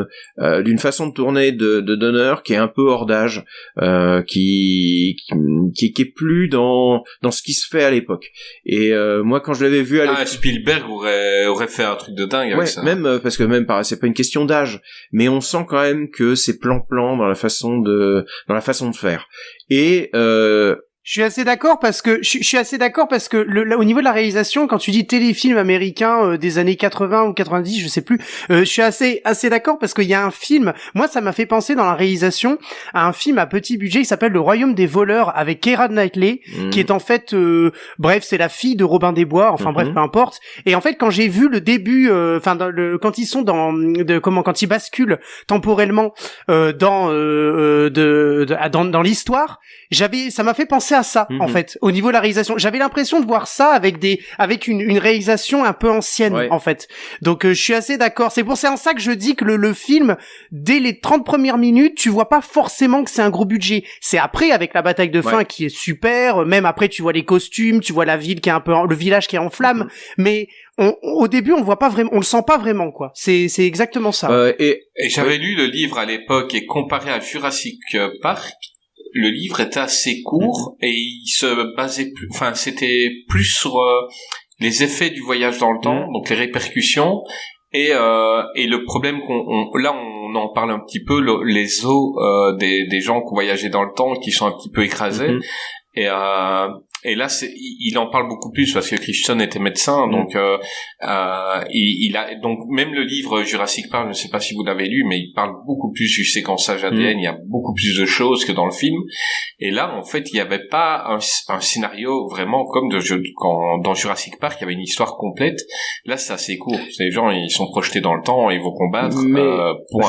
façon de tourner de Donner qui est un peu hors d'âge, qui est plus dans ce qui se fait à l'époque. Et moi quand je l'avais vu à l'époque, Spielberg aurait fait un truc de dingue avec ça. Même parce que c'est pas une question d'âge, mais on sent quand même que c'est plan dans la façon de faire. Et je suis assez d'accord parce que au niveau de la réalisation, quand tu dis téléfilm américain des années 80 ou 90, je sais plus, je suis assez d'accord parce qu'il y a un film, moi ça m'a fait penser dans la réalisation à un film à petit budget qui s'appelle Le Royaume des voleurs avec Keira Knightley, qui est en fait c'est la fille de Robin des Bois, bref, peu importe. Et en fait quand j'ai vu le début quand ils sont quand ils basculent temporellement dans l'histoire, ça m'a fait penser à ça, en fait, au niveau de la réalisation. J'avais l'impression de voir ça avec une réalisation un peu ancienne, en fait. Donc, je suis assez d'accord. C'est en ça que je dis que le film, dès les 30 premières minutes, tu vois pas forcément que c'est un gros budget. C'est après, avec la bataille de fin qui est super, même après, tu vois les costumes, tu vois la ville qui est le village qui est en flammes, mais au début, on le voit pas vraiment, on le sent pas vraiment, quoi. C'est exactement ça. Et j'avais lu le livre à l'époque, et comparé à Jurassic Park, le livre était assez court et il se basait c'était plus sur les effets du voyage dans le temps, donc les répercussions, et le problème on en parle un petit peu, les os des gens qui ont voyagé dans le temps, qui sont un petit peu écrasés, et là il en parle beaucoup plus parce que Crichton était médecin, donc il a donc même le livre Jurassic Park, je ne sais pas si vous l'avez lu, mais il parle beaucoup plus du séquençage ADN, il y a beaucoup plus de choses que dans le film. Et là en fait il n'y avait pas un scénario vraiment comme dans Jurassic Park, il y avait une histoire complète. Là c'est assez court, les gens ils sont projetés dans le temps et ils vont combattre. Mais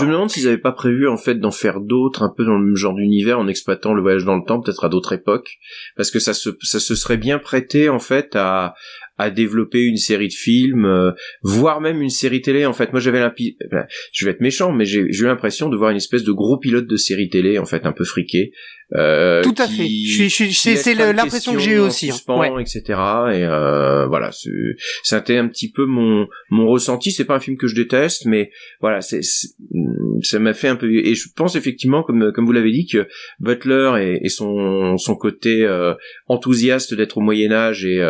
je me demande s'ils n'avaient pas prévu en fait d'en faire d'autres un peu dans le même genre d'univers, en exploitant le voyage dans le temps peut-être à d'autres époques, parce que ça se serait bien prêté en fait à à développer une série de films, voire même une série télé. En fait, moi je vais être méchant, mais j'ai eu l'impression de voir une espèce de gros pilote de série télé, en fait, un peu friqué. Tout à fait. C'est l'impression que j'ai eu aussi. Suspens, etc. Et voilà, c'était un petit peu mon ressenti. C'est pas un film que je déteste, mais voilà, ça m'a fait un peu. Et je pense effectivement, comme vous l'avez dit, que Butler et son côté enthousiaste d'être au Moyen Âge et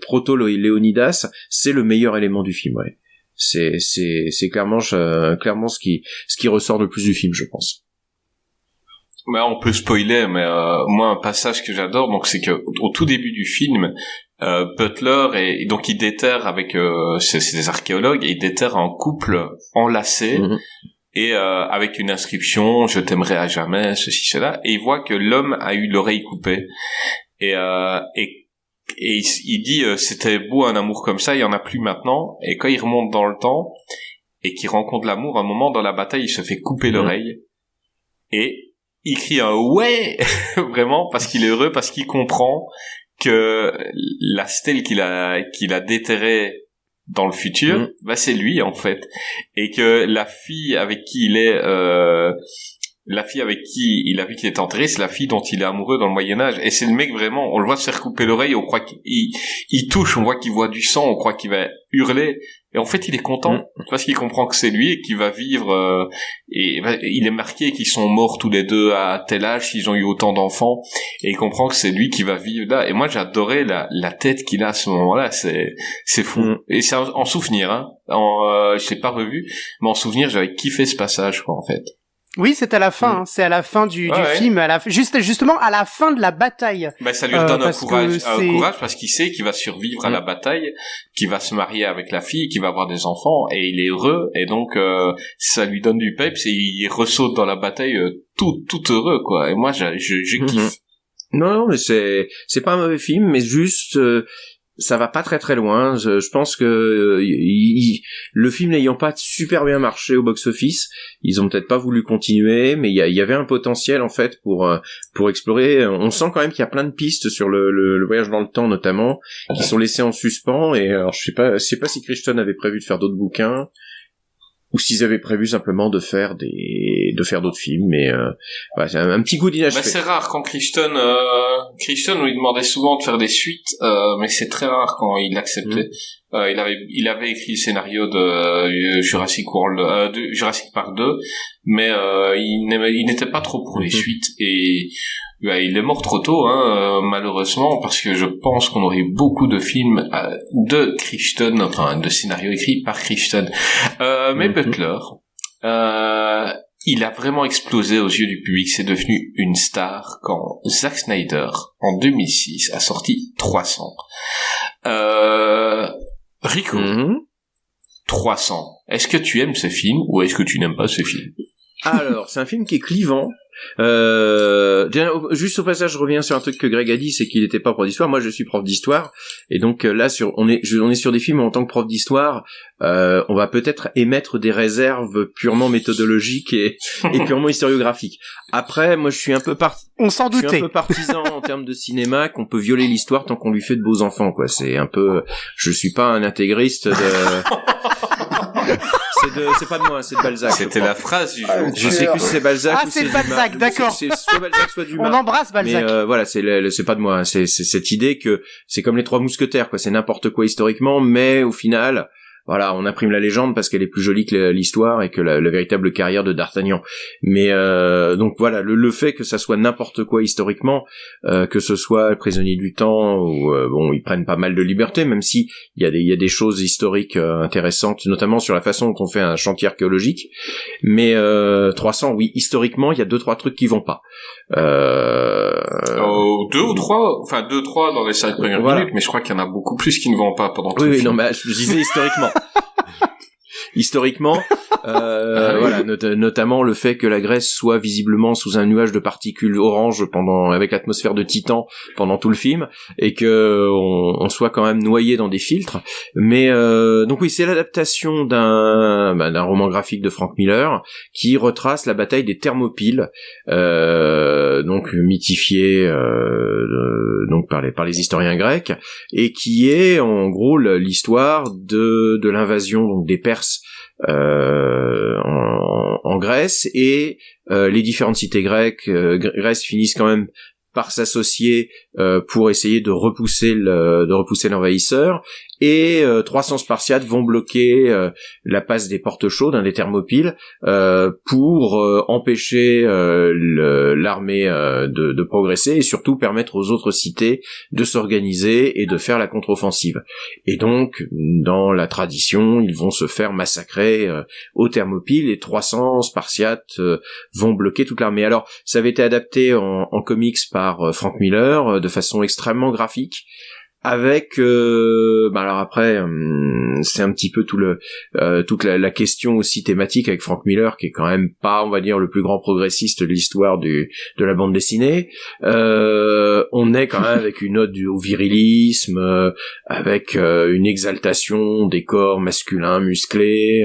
proto Léonidas, c'est le meilleur élément du film. Ouais, c'est clairement ce qui ressort le plus du film, je pense. Bah, on peut spoiler, mais moi un passage que j'adore, donc c'est que au tout début du film, Butler et donc il déterre avec c'est des archéologues et il déterre un couple enlacé et avec une inscription je t'aimerai à jamais, ceci cela, et il voit que l'homme a eu l'oreille coupée et il dit c'était beau un amour comme ça, il y en a plus maintenant. Et quand il remonte dans le temps et qu'il rencontre l'amour, un moment dans la bataille il se fait couper l'oreille et il crie un ouais vraiment parce qu'il est heureux, parce qu'il comprend que la stèle qu'il a déterrée dans le futur, bah c'est lui en fait, et que la fille avec qui il est la fille avec qui il a vu qu'il était enterré, c'est la fille dont il est amoureux dans le Moyen-Âge. Et c'est le mec vraiment, on le voit se faire couper l'oreille, on croit qu'il touche, on voit qu'il voit du sang, on croit qu'il va hurler. Et en fait, il est content, parce qu'il comprend que c'est lui et qu'il va vivre, et il est marqué qu'ils sont morts tous les deux à tel âge, s'ils ont eu autant d'enfants, et il comprend que c'est lui qui va vivre là. Et moi, j'adorais la tête qu'il a à ce moment-là, c'est fou. Et c'est en souvenir, hein. Je l'ai pas revu, mais en souvenir, j'avais kiffé ce passage, quoi, en fait. Oui, c'est à la fin, hein. C'est à la fin du film, justement à la fin de la bataille. Bah, ça lui donne un courage parce qu'il sait qu'il va survivre à la bataille, qu'il va se marier avec la fille, qu'il va avoir des enfants, et il est heureux, et donc, ça lui donne du peps, et il ressaute dans la bataille, tout heureux, quoi. Et moi, je kiffe. Non, mais c'est pas un mauvais film, mais juste, ça va pas très très loin. Je pense que le film n'ayant pas super bien marché au box-office, ils ont peut-être pas voulu continuer, mais il y avait un potentiel en fait pour explorer. On sent quand même qu'il y a plein de pistes sur le voyage dans le temps notamment, qui sont laissées en suspens. Et alors je sais pas si Crichton avait prévu de faire d'autres bouquins, ou s'ils avaient prévu simplement de faire d'autres films, mais voilà, c'est un petit goût d'inachevé. Bah, c'est rare quand Crichton on lui demandait souvent de faire des suites, mais c'est très rare quand il l'acceptait. Il avait écrit le scénario de Jurassic Park 2, mais il n'était pas trop pour les suites, et il est mort trop tôt, hein, malheureusement, parce que je pense qu'on aurait beaucoup de films de Crichton, enfin de scénarios écrits par Crichton. Mais Butler, il a vraiment explosé aux yeux du public, c'est devenu une star quand Zack Snyder, en 2006, a sorti 300. Rico, 300. Est-ce que tu aimes ce film ou est-ce que tu n'aimes pas ce film? Alors, c'est un film qui est clivant. Juste au passage, je reviens sur un truc que Greg a dit, c'est qu'il n'était pas prof d'histoire. Moi, je suis prof d'histoire, et donc là, on est sur des films où, en tant que prof d'histoire, on va peut-être émettre des réserves purement méthodologiques et purement historiographiques. Après, moi, je suis un peu on s'en doutait. Je suis un peu partisan en termes de cinéma, qu'on peut violer l'histoire tant qu'on lui fait de beaux enfants, quoi. C'est un peu, je suis pas un intégriste de. C'est pas de moi, c'est de Balzac. C'était la phrase du jour. Je sais plus si c'est Balzac ou c'est Balzac, d'accord. C'est soit Balzac, soit Dumas. On embrasse Balzac. Mais voilà, c'est pas de moi. C'est cette idée que c'est comme les Trois Mousquetaires, quoi. C'est n'importe quoi historiquement, mais au final, voilà, on imprime la légende parce qu'elle est plus jolie que l'histoire et que la véritable carrière de D'Artagnan. Mais donc voilà, le fait que ça soit n'importe quoi historiquement, que ce soit le Prisonnier du Temps ou bon, ils prennent pas mal de liberté, même si il y a des choses historiques intéressantes, notamment sur la façon dont on fait un chantier archéologique. Mais 300, oui, historiquement, il y a 2-3 trucs qui vont pas. 2 ou 3, enfin 2-3 dans les 5 premières minutes, mais je crois qu'il y en a beaucoup plus qui ne vont pas pendant tout le film. Oui, non, mais je disais historiquement. Historiquement, Voilà, notamment le fait que la Grèce soit visiblement sous un nuage de particules orange avec l'atmosphère de Titan pendant tout le film, et que on soit quand même noyé dans des filtres. Mais donc oui, c'est l'adaptation d'un roman graphique de Frank Miller qui retrace la bataille des Thermopyles, donc mythifiée donc par les historiens grecs, et qui est en gros l'histoire de l'invasion donc des Perses en Grèce, et les différentes cités grecques finissent quand même par s'associer pour essayer de repousser l'envahisseur, et 300 Spartiates vont bloquer la passe des portes chaudes, des Thermopyles, pour empêcher l'armée de progresser, et surtout permettre aux autres cités de s'organiser et de faire la contre-offensive. Et donc, dans la tradition, ils vont se faire massacrer aux Thermopyles, et 300 Spartiates vont bloquer toute l'armée. Alors, ça avait été adapté en comics par Frank Miller de façon extrêmement graphique, avec alors après c'est un petit peu toute la question aussi thématique avec Frank Miller, qui est quand même pas, on va dire, le plus grand progressiste de l'histoire de la bande dessinée. On est quand même avec une ode au virilisme, avec une exaltation des corps masculins musclés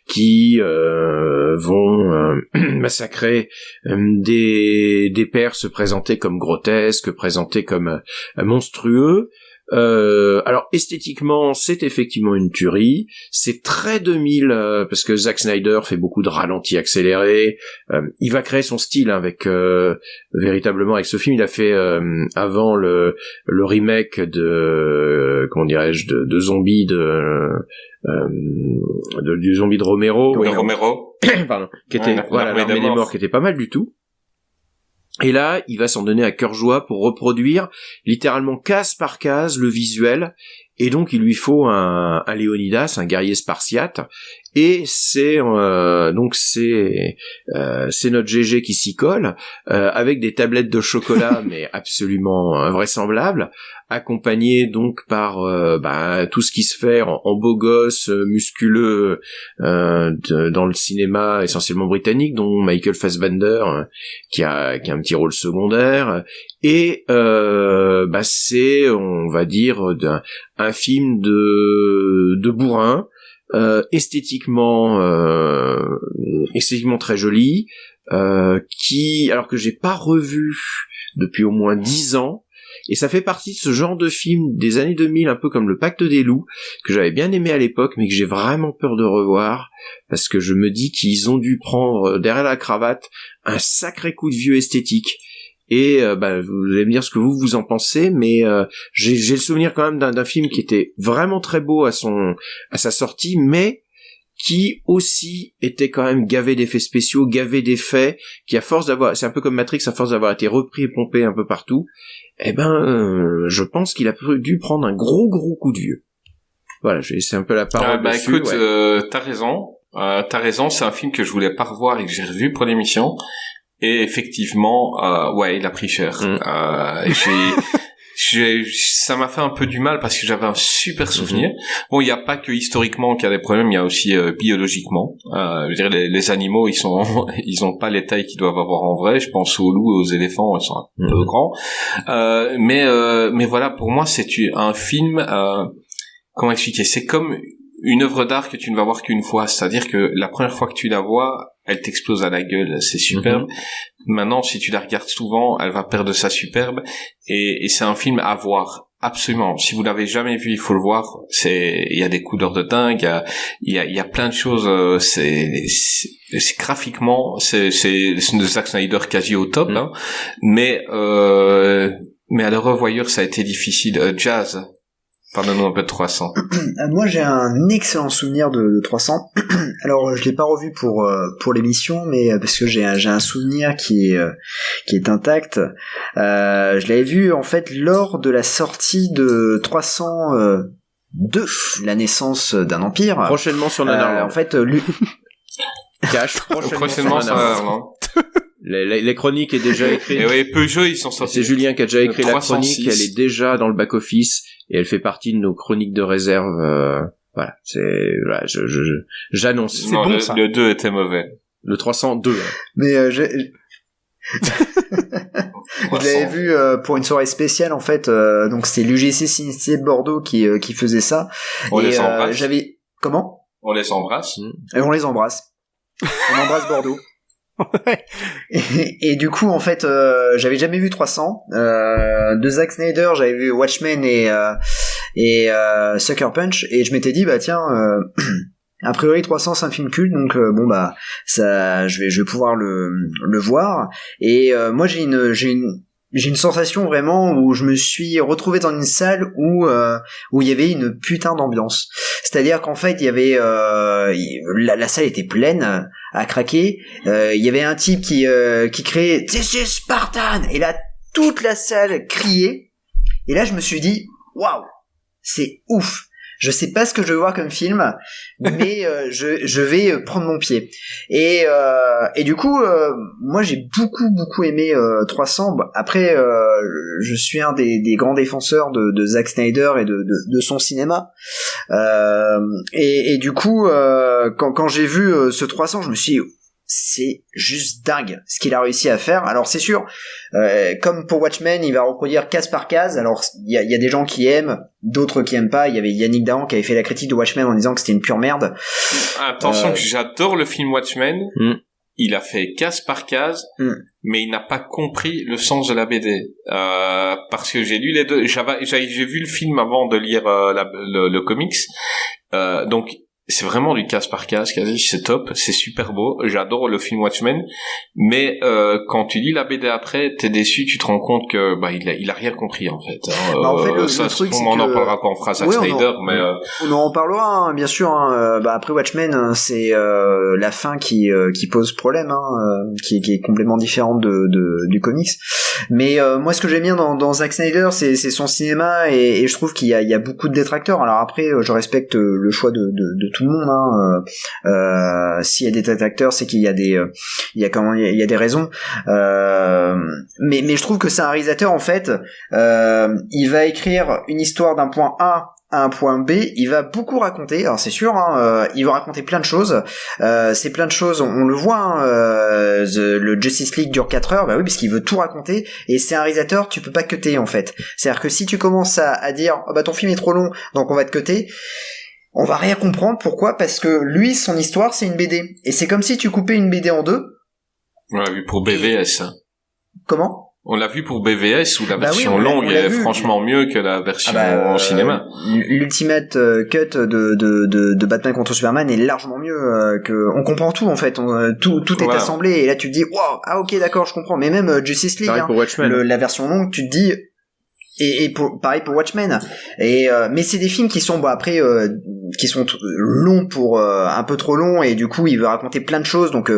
qui vont massacrer des Perses présentés comme grotesques, présentés comme monstrueux. Alors esthétiquement, c'est effectivement une tuerie. C'est très 2000 parce que Zack Snyder fait beaucoup de ralentis accélérés. Il va créer son style avec véritablement avec ce film. Il a fait avant le remake de comment dirais-je de Zombie du Zombie de Romero. De Romero. Pardon. Qui était l'Armée des morts, qui était pas mal du tout. Et là, il va s'en donner à cœur joie pour reproduire littéralement case par case le visuel, et donc il lui faut un Léonidas, un guerrier spartiate, et c'est notre GG qui s'y colle, avec des tablettes de chocolat mais absolument invraisemblables, accompagné donc par tout ce qui se fait en beau gosse musculeux dans le cinéma essentiellement britannique, dont Michael Fassbender qui a un petit rôle secondaire, et c'est, on va dire, un film de bourrin, esthétiquement très joli, alors que j'ai pas revu depuis au moins 10 ans. Et ça fait partie de ce genre de film des années 2000, un peu comme Le Pacte des loups, que j'avais bien aimé à l'époque, mais que j'ai vraiment peur de revoir, parce que je me dis qu'ils ont dû prendre derrière la cravate un sacré coup de vieux esthétique. Et vous allez me dire ce que vous en pensez, mais j'ai le souvenir quand même d'un film qui était vraiment très beau à sa sortie, mais qui aussi était quand même gavé d'effets spéciaux, gavé d'effets, qui à force d'avoir, c'est un peu comme Matrix, à force d'avoir été repris et pompé un peu partout, je pense qu'il a dû prendre un gros coup de vieux. Voilà, j'ai laissé un peu la parole dessus. Écoute, t'as raison, c'est un film que je voulais pas revoir et que j'ai revu pour l'émission, et effectivement, il a pris cher. Ça m'a fait un peu du mal parce que j'avais un super souvenir. Bon, il n'y a pas que historiquement qu'il y a des problèmes, il y a aussi biologiquement. Je veux dire, les animaux, ils ont pas les tailles qu'ils doivent avoir en vrai. Je pense aux loups et aux éléphants, ils sont un peu grands. Mais voilà, pour moi, c'est un film. Comment expliquer ? C'est comme une œuvre d'art que tu ne vas voir qu'une fois. C'est-à-dire que la première fois que tu la vois, elle t'explose à la gueule, c'est superbe. Maintenant, si tu la regardes souvent, elle va perdre sa superbe, et c'est un film à voir. Absolument. Si vous l'avez jamais vu, il faut le voir. Il y a des couleurs de dingue, il y a plein de choses, c'est graphiquement, c'est Zack Snyder quasi au top, hein. Mais à la revoyure, ça a été difficile. Jazz. Pardonne-nous un peu de 300. Moi, j'ai un excellent souvenir de 300. Alors, je l'ai pas revu pour l'émission, mais parce que j'ai un souvenir qui est intact. Je l'avais vu en fait lors de la sortie de 302, la naissance d'un empire. Prochainement sur Nanarland. En fait, Cash prochainement sur Nanarland. Les chroniques est déjà écrites. Et oui, Peugeot, ils sont sortis. C'est Julien qui a déjà écrit 306. la chronique, elle est déjà dans le back-office, et elle fait partie de nos chroniques de réserve. Voilà, j'annonce. Non, bon, ça. le 2 était mauvais. Le 302. Mais je l'avais vu pour une soirée spéciale en fait. Donc c'est l'UGC Ciné de Bordeaux qui faisait ça. On et les embrasse. j'avais comment On les embrasse. Et on les embrasse. On embrasse Bordeaux. Et du coup en fait j'avais jamais vu 300 de Zack Snyder, j'avais vu Watchmen et Sucker Punch, et je m'étais dit bah tiens a priori 300 c'est un film culte, donc bon bah ça je vais pouvoir le voir. Et moi j'ai une sensation vraiment où je me suis retrouvé dans une salle où il y avait une putain d'ambiance. C'est-à-dire qu'en fait, il y avait la salle était pleine à craquer. Il y avait un type qui criait "This is Spartan", et là toute la salle criait. Et là je me suis dit waouh, c'est ouf. Je sais pas ce que je vais voir comme film, mais je vais prendre mon pied. Et du coup, moi j'ai beaucoup aimé 300. Après, je suis un des grands défenseurs de Zack Snyder et de son cinéma. Et du coup, quand j'ai vu ce 300, je me suis dit, c'est juste dingue ce qu'il a réussi à faire. Alors c'est sûr, comme pour Watchmen, il va reproduire case par case. Alors il y a des gens qui aiment, d'autres qui aiment pas. Il y avait Yannick Dahan qui avait fait la critique de Watchmen en disant que c'était une pure merde. Attention, que j'adore le film Watchmen. Il a fait case par case, mais il n'a pas compris le sens de la BD. Parce que j'ai lu les deux. J'ai vu le film avant de lire le comics. Donc c'est vraiment du case par case, quasi, c'est top, c'est super beau, j'adore le film Watchmen, mais quand tu lis la BD après, t'es déçu, tu te rends compte que il a rien compris en fait. En fait, le truc, on en parlera quand on fera Zack Snyder, mais on en parlera, hein, bien sûr. Hein, après Watchmen, c'est la fin qui pose problème, qui est complètement différente du comics. Mais moi, ce que j'aime bien dans Zack Snyder, c'est son cinéma, et je trouve qu'il y a beaucoup de détracteurs. Alors après, je respecte le choix de tout le monde. S'il y a des détracteurs, c'est qu'il y a des raisons. Mais je trouve que c'est un réalisateur en fait. Il va écrire une histoire d'un point A à un point B, il va beaucoup raconter. Alors c'est sûr, il va raconter plein de choses. C'est plein de choses, on le voit. Le Justice League dure 4 heures, bah oui, parce qu'il veut tout raconter. Et c'est un réalisateur, tu peux pas cutter en fait. C'est-à-dire que si tu commences à dire, oh, bah ton film est trop long, donc on va te cutter, on va rien comprendre. Pourquoi ? Parce que lui, son histoire, c'est une BD. Et c'est comme si tu coupais une BD en deux. On l'a vu pour BVS. Comment ? On l'a vu pour BVS, où la version longue est franchement mieux que la version en cinéma. L'Ultimate Cut de Batman contre Superman est largement mieux on comprend tout en fait. Tout est assemblé, et là tu te dis wow, ah ok d'accord, je comprends. Mais même Justice League, pour la version longue, tu te dis. Et pareil pour Watchmen. Mais c'est des films qui sont qui sont longs pour un peu trop longs, et du coup il veut raconter plein de choses, donc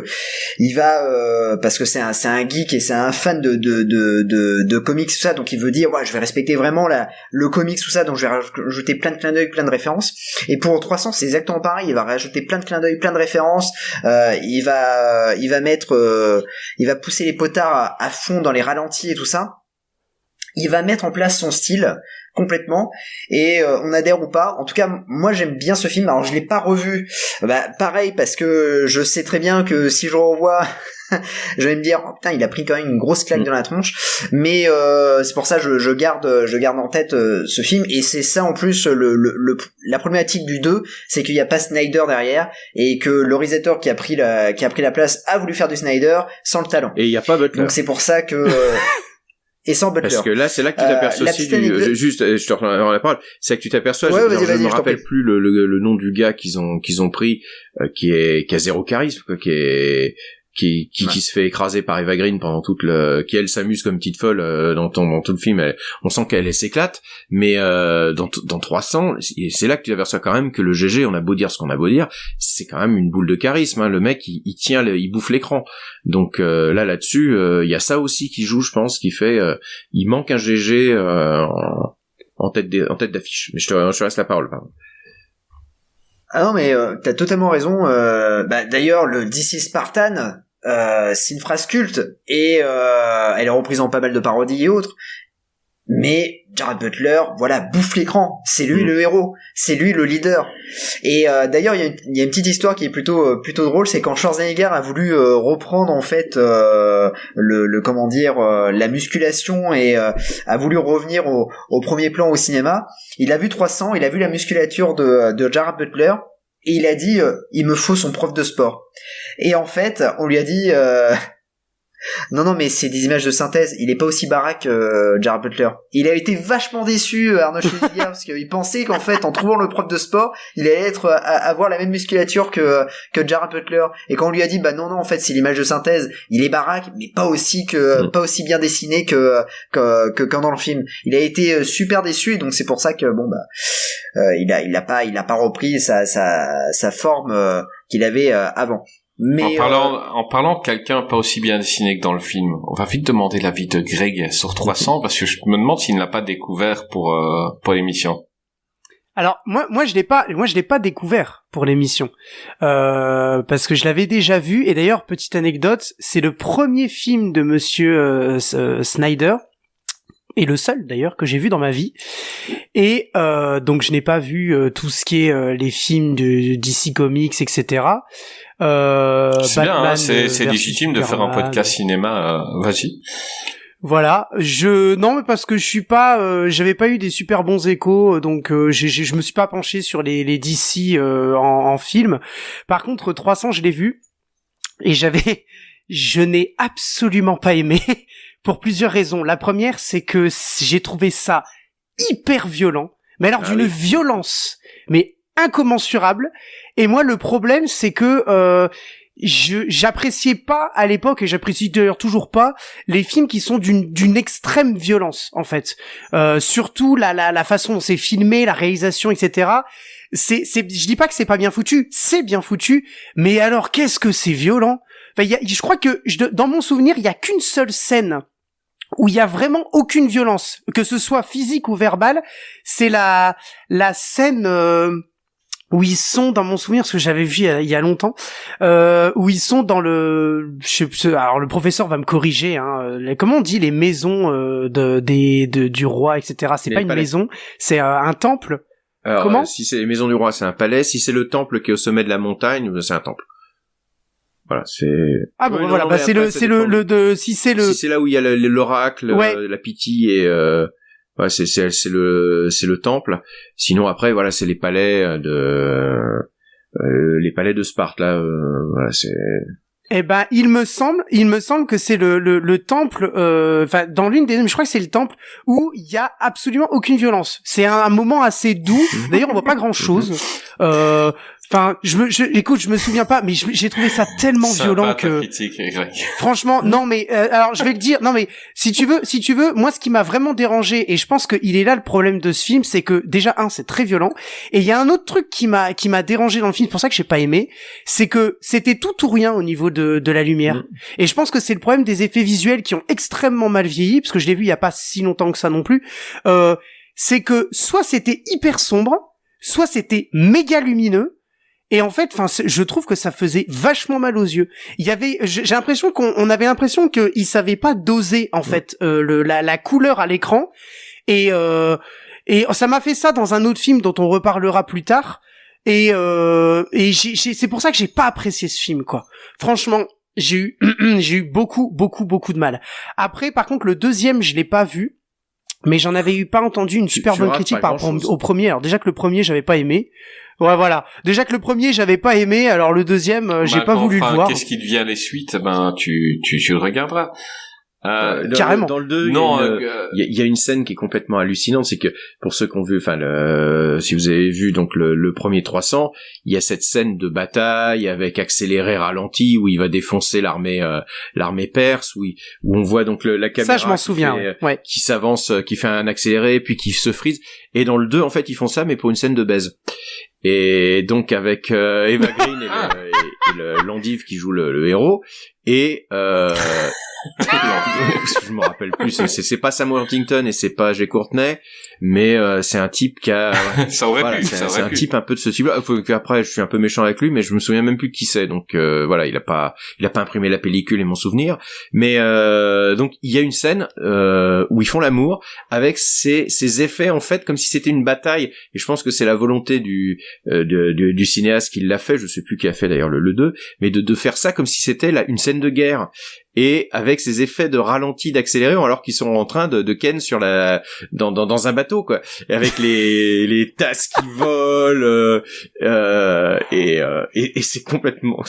il va parce que c'est un geek et c'est un fan de comics, tout ça, donc il veut dire ouais, je vais respecter vraiment le comics, tout ça, donc je vais rajouter plein de clins d'œil, plein de références. Et pour 300 c'est exactement pareil, il va rajouter plein de clins d'œil, plein de références. Il va mettre il va pousser les potards à fond dans les ralentis et tout ça. Il va mettre en place son style complètement, et on adhère ou pas. En tout cas, moi j'aime bien ce film. Alors je l'ai pas revu, pareil, parce que je sais très bien que si je revois je vais me dire oh, putain, il a pris quand même une grosse claque dans la tronche. Mais c'est pour ça je garde en tête ce film. Et c'est ça en plus la problématique du 2, c'est qu'il y a pas Snyder derrière, et que le réalisateur qui a pris la place a voulu faire du Snyder sans le talent. Et il y a pas Butler. Donc c'est pour ça que et sans Butler. Parce que là, c'est là que tu t'aperçois aussi je te rends la parole. C'est que tu t'aperçois, je me rappelle plus le nom du gars qu'ils ont pris, qui a zéro charisme, quoi, qui se fait écraser par Eva Green pendant qui elle s'amuse comme petite folle dans tout le film. On sent qu'elle s'éclate, mais dans 300, c'est là que tu aperçois quand même que le GG, on a beau dire ce qu'on a beau dire, c'est quand même une boule de charisme, hein. Le mec il tient, il bouffe l'écran. Donc là-dessus, il y a ça aussi qui joue, je pense, qui fait il manque un GG en tête d'affiche. Mais je te laisse la parole, pardon. Ah non, mais t'as totalement raison. D'ailleurs, le DC Spartan, c'est une phrase culte, et elle est reprise en pas mal de parodies et autres. Mais Jared Butler, voilà, bouffe l'écran. C'est lui le héros, c'est lui le leader. Et d'ailleurs, il y a une petite histoire qui est plutôt drôle, c'est quand Schwarzenegger a voulu reprendre en fait la musculation et a voulu revenir au premier plan au cinéma. Il a vu 300, il a vu la musculature de Jared Butler et il a dit il me faut son prof de sport. Et en fait, on lui a dit non, mais c'est des images de synthèse. Il est pas aussi baraque Jared Butler. Il a été vachement déçu, Arnold Schwarzenegger, parce qu'il pensait qu'en fait, en trouvant le prof de sport, il allait avoir la même musculature que Jared Butler. Et quand on lui a dit, bah non, en fait, c'est l'image de synthèse. Il est baraque, mais pas aussi bien dessiné que dans le film. Il a été super déçu, et donc c'est pour ça que il a pas repris sa forme qu'il avait avant. Mais en parlant de quelqu'un pas aussi bien dessiné que dans le film, on va vite demander l'avis de Greg sur 300 parce que je me demande s'il ne l'a pas découvert pour l'émission. Alors moi je l'ai pas découvert pour l'émission parce que je l'avais déjà vu, et d'ailleurs petite anecdote, c'est le premier film de monsieur Snyder et le seul d'ailleurs que j'ai vu dans ma vie, et donc je n'ai pas vu tout ce qui est les films de DC Comics, etc. C'est bien, hein, c'est légitime de faire un podcast cinéma. Vas-y. Voilà, non, mais parce que j'avais pas eu des super bons échos, donc je me suis pas penché sur les DC en film. Par contre, 300, je l'ai vu et je n'ai absolument pas aimé pour plusieurs raisons. La première, c'est que j'ai trouvé ça hyper violent, mais alors d'une violence, mais incommensurable. Et moi, le problème, c'est que j'appréciais pas à l'époque, et j'apprécie d'ailleurs toujours pas, les films qui sont d'une extrême violence, en fait. Surtout la façon dont c'est filmé, la réalisation, etc. Je dis pas que c'est pas bien foutu, c'est bien foutu, mais alors qu'est-ce que c'est violent. Enfin, je crois que dans mon souvenir, il y a qu'une seule scène où il y a vraiment aucune violence, que ce soit physique ou verbale. C'est la scène où ils sont, dans mon souvenir, ce que j'avais vu il y a longtemps, où ils sont dans alors le professeur va me corriger, hein, comment on dit les maisons du roi, etc. C'est pas une maison, c'est un temple. Alors, comment si c'est les maisons du roi, c'est un palais. Si c'est le temple qui est au sommet de la montagne, c'est un temple. Voilà, c'est. Ah bon, ouais, voilà, non, si c'est là où il y a l'oracle, ouais. La Pythie et ouais, c'est le temple. Sinon après voilà, c'est les palais de Sparte là, voilà, c'est. Eh ben, il me semble que c'est le temple, enfin, dans l'une des, je crois que c'est le temple où il y a absolument aucune violence. C'est un moment assez doux. D'ailleurs, on voit pas grand chose. Enfin, écoute, je me souviens pas, mais j'ai trouvé ça tellement violent que. Franchement, non, mais alors je vais le dire. Non, mais si tu veux, moi, ce qui m'a vraiment dérangé, et je pense qu'il est là le problème de ce film, c'est que déjà c'est très violent, et il y a un autre truc qui m'a dérangé dans le film, c'est pour ça que j'ai pas aimé, c'est que c'était tout ou rien au niveau de la lumière. Et je pense que c'est le problème des effets visuels qui ont extrêmement mal vieilli, parce que je l'ai vu il y a pas si longtemps que ça non plus. C'est que soit c'était hyper sombre, soit c'était méga lumineux. Et en fait, je trouve que ça faisait vachement mal aux yeux. J'ai l'impression qu'on avait l'impression qu'ils savaient pas doser en fait la couleur à l'écran. Et ça m'a fait ça dans un autre film dont on reparlera plus tard. Et c'est pour ça que j'ai pas apprécié ce film, quoi. Franchement, j'ai eu beaucoup de mal. Après, par contre, le deuxième, je l'ai pas vu. Mais j'en avais pas entendu une super bonne critique par rapport au premier. Alors déjà que le premier, j'avais pas aimé. Ouais, voilà. Déjà que le premier, j'avais pas aimé, alors le deuxième, j'ai pas voulu le voir. Qu'est-ce qui devient les suites? Ben, tu le regarderas. Carrément. Dans le 2, il y a une scène qui est complètement hallucinante, c'est que pour ceux qui ont vu, si vous avez vu donc le premier 300, il y a cette scène de bataille avec accéléré ralenti où il va défoncer l'armée perse, où on voit donc la caméra. Ça, je m'en souviens. Qui s'avance, qui fait un accéléré puis qui se frise. Et dans le 2, en fait, ils font ça mais pour une scène de baise. Et donc avec Eva Green et l'endive qui joue le héros, et Je me rappelle plus. C'est pas Samuel Huntington et c'est pas Jay Courtney, mais c'est un type qui a. Ça aurait pu. C'est un type un peu de ce type-là. Après, je suis un peu méchant avec lui, mais je me souviens même plus de qui c'est. Donc voilà, il a pas imprimé la pellicule et mon souvenir. Mais donc il y a une scène où ils font l'amour avec ces effets en fait comme si c'était une bataille. Et je pense que c'est la volonté du cinéaste qui l'a fait. Je sais plus qui a fait d'ailleurs le 2, mais de faire ça comme si c'était une scène de guerre. Et avec ces effets de ralenti, d'accéléré, alors qu'ils sont en train de ken sur dans un bateau, quoi. Et avec les tasses qui volent, et c'est complètement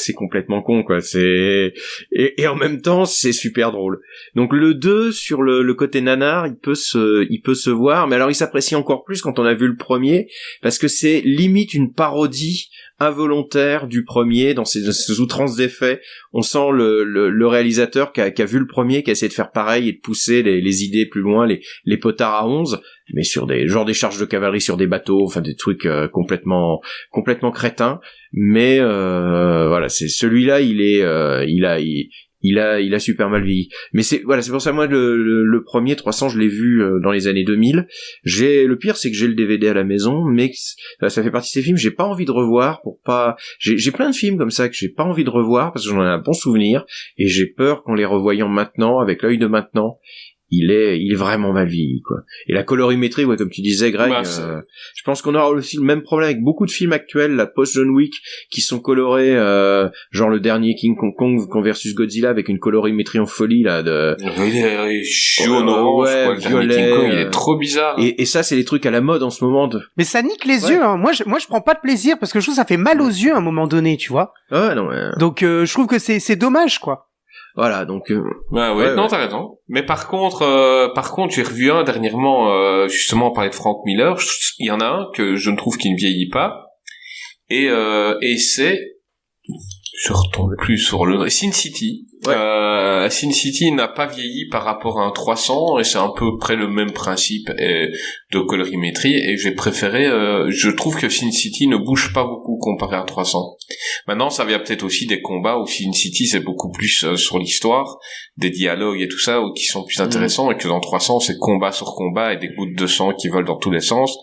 con, quoi. Et en même temps, c'est super drôle. Donc le 2, sur le côté nanar, il peut se voir, mais alors il s'apprécie encore plus quand on a vu le premier, parce que c'est limite une parodie involontaire du premier dans ces outrances d'effets. On sent le réalisateur qui a vu le premier, qui a essayé de faire pareil et de pousser les idées plus loin, les potards à 11, mais sur des charges de cavalerie sur des bateaux, enfin des trucs complètement crétins. Mais voilà, c'est celui-là, il a super mal vieilli. Mais c'est pour ça, moi, le premier 300, je l'ai vu dans les années 2000. Le pire, c'est que j'ai le DVD à la maison, mais ça fait partie de ces films, j'ai pas envie de revoir j'ai plein de films comme ça que j'ai pas envie de revoir parce que j'en ai un bon souvenir, et j'ai peur qu'en les revoyant maintenant, avec l'œil de maintenant, il est vraiment mal vieilli, quoi. Et la colorimétrie, ouais, comme tu disais, Greg, je pense qu'on aura aussi le même problème avec beaucoup de films actuels, la post-John Wick, qui sont colorés, genre le dernier King Kong versus Godzilla, avec une colorimétrie en folie, là, il est jaune, orange, ouais, violet, King Kong, il est trop bizarre. Et ça, c'est les trucs à la mode en ce moment Mais ça nique les yeux, hein. Moi, je prends pas de plaisir, parce que je trouve que ça fait mal aux yeux à un moment donné, tu vois. Ah, non, Donc, je trouve que c'est dommage, quoi. Voilà, donc non, t'as raison. Mais par contre, j'ai revu un dernièrement, justement, on parlait de Frank Miller. Il y en a un que je ne trouve qu'il ne vieillit pas, et c'est, je retombe plus sur le Sin City. Ouais. Sin City n'a pas vieilli par rapport à un 300, et c'est un peu près le même principe de colorimétrie, et j'ai préféré, je trouve que Sin City ne bouge pas beaucoup comparé à 300. Maintenant, ça vient peut-être aussi des combats où Sin City c'est beaucoup plus sur l'histoire, des dialogues et tout ça, qui sont plus intéressants, et que dans 300 c'est combat sur combat et des gouttes de sang qui volent dans tous les sens.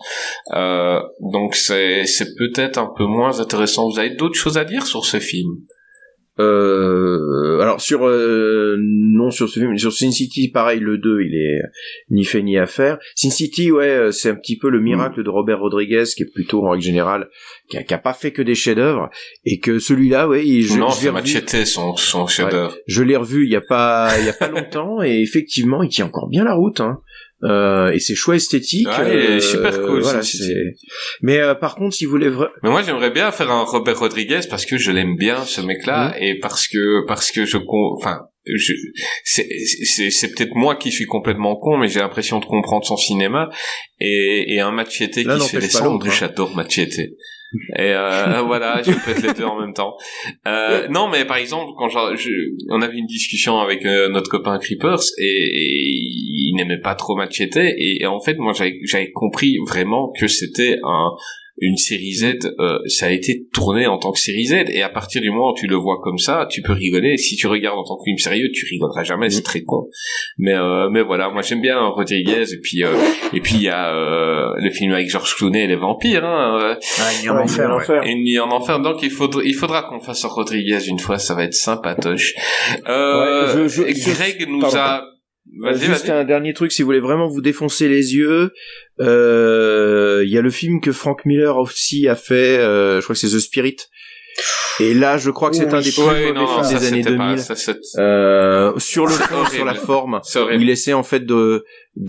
Donc c'est peut-être un peu moins intéressant. Vous avez d'autres choses à dire sur ce film? Alors non, sur ce film, sur Sin City, pareil, le 2, il est ni fait ni à faire. Sin City, ouais, c'est un petit peu le miracle de Robert Rodriguez, qui est plutôt, en règle générale, qui a pas fait que des chefs-d'œuvre, et que celui-là, ouais, c'est Machete, son chef-d'œuvre. Ouais, je l'ai revu il y a pas longtemps, et effectivement, il tient encore bien la route, hein. Et c'est choix esthétique. Ouais, il est super cool. Voilà, mais par contre, si vous voulez mais moi, j'aimerais bien faire un Robert Rodriguez parce que je l'aime bien, ce mec-là, et parce que c'est peut-être moi qui suis complètement con, mais j'ai l'impression de comprendre son cinéma, et un Machete qui se fait descendre, j'adore Machete. Et voilà, je peux être les deux en même temps. Non, mais par exemple, quand on avait une discussion avec notre copain Creepers, et il n'aimait pas trop Machete, et en fait, moi, j'avais compris vraiment que c'était une série Z, ça a été tourné en tant que série Z, et à partir du moment où tu le vois comme ça, tu peux rigoler. Si tu regardes en tant que film sérieux, tu rigoleras jamais, c'est très con. Mais voilà, moi j'aime bien Rodriguez, et puis il y a le film avec George Clooney et les vampires, hein. Une nuit en enfer, ouais. Une nuit en enfer. Donc il faudra qu'on fasse un Rodriguez une fois, ça va être sympatoche. Greg nous a... Juste un dernier truc, si vous voulez vraiment vous défoncer les yeux, il y a le film que Frank Miller aussi a fait, je crois que c'est The Spirit. Et là, je crois que c'est un des plus mauvais films des années 2000. Sur le fond, sur la forme, il essaie en fait de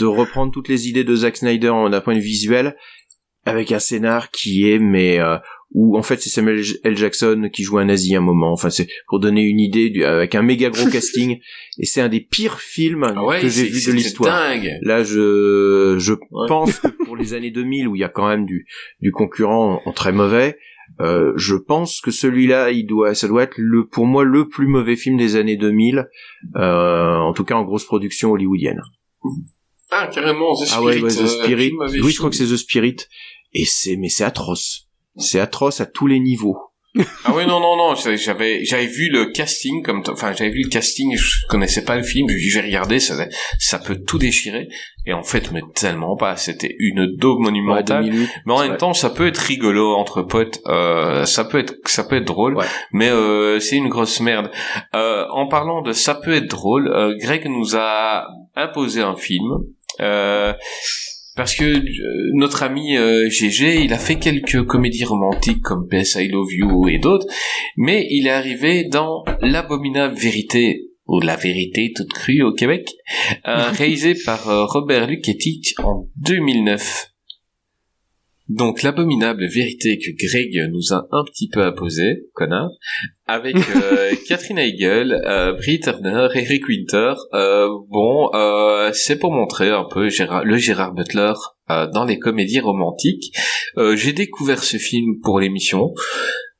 reprendre toutes les idées de Zack Snyder d'un point de vue visuel, avec un scénar qui est où en fait c'est Samuel L. Jackson qui joue un nazi à un moment. Enfin, c'est pour donner une idée avec un méga gros casting, et c'est un des pires films que j'ai vu de l'histoire. Dingue. Là, je pense que pour les années 2000 où il y a quand même du concurrent en très mauvais, je pense que celui-là, ça doit être pour moi le plus mauvais film des années 2000, en tout cas en grosse production hollywoodienne. Ah, carrément, The Spirit. Ah ouais, The Spirit. Oui, je crois que c'est The Spirit. Et c'est atroce. C'est atroce à tous les niveaux. Ah oui, non, j'avais vu le casting j'avais vu le casting, je connaissais pas le film, j'ai regardé, ça peut tout déchirer, et en fait, mais tellement pas, c'était une daube monumentale, mais en même temps, ça peut être rigolo entre potes, ça peut être drôle, mais c'est une grosse merde. En parlant de ça peut être drôle, Greg nous a imposé un film, parce que notre ami GG, il a fait quelques comédies romantiques comme PS I Love You et d'autres, mais il est arrivé dans L'abominable vérité, ou La vérité toute crue au Québec, réalisé par Robert Luketic en 2009. Donc L'abominable vérité que Greg nous a un petit peu imposé, connard, avec Catherine Heigl, Brie Turner, Eric Winter. C'est pour montrer un peu le Gérard Butler dans les comédies romantiques. J'ai découvert ce film pour l'émission.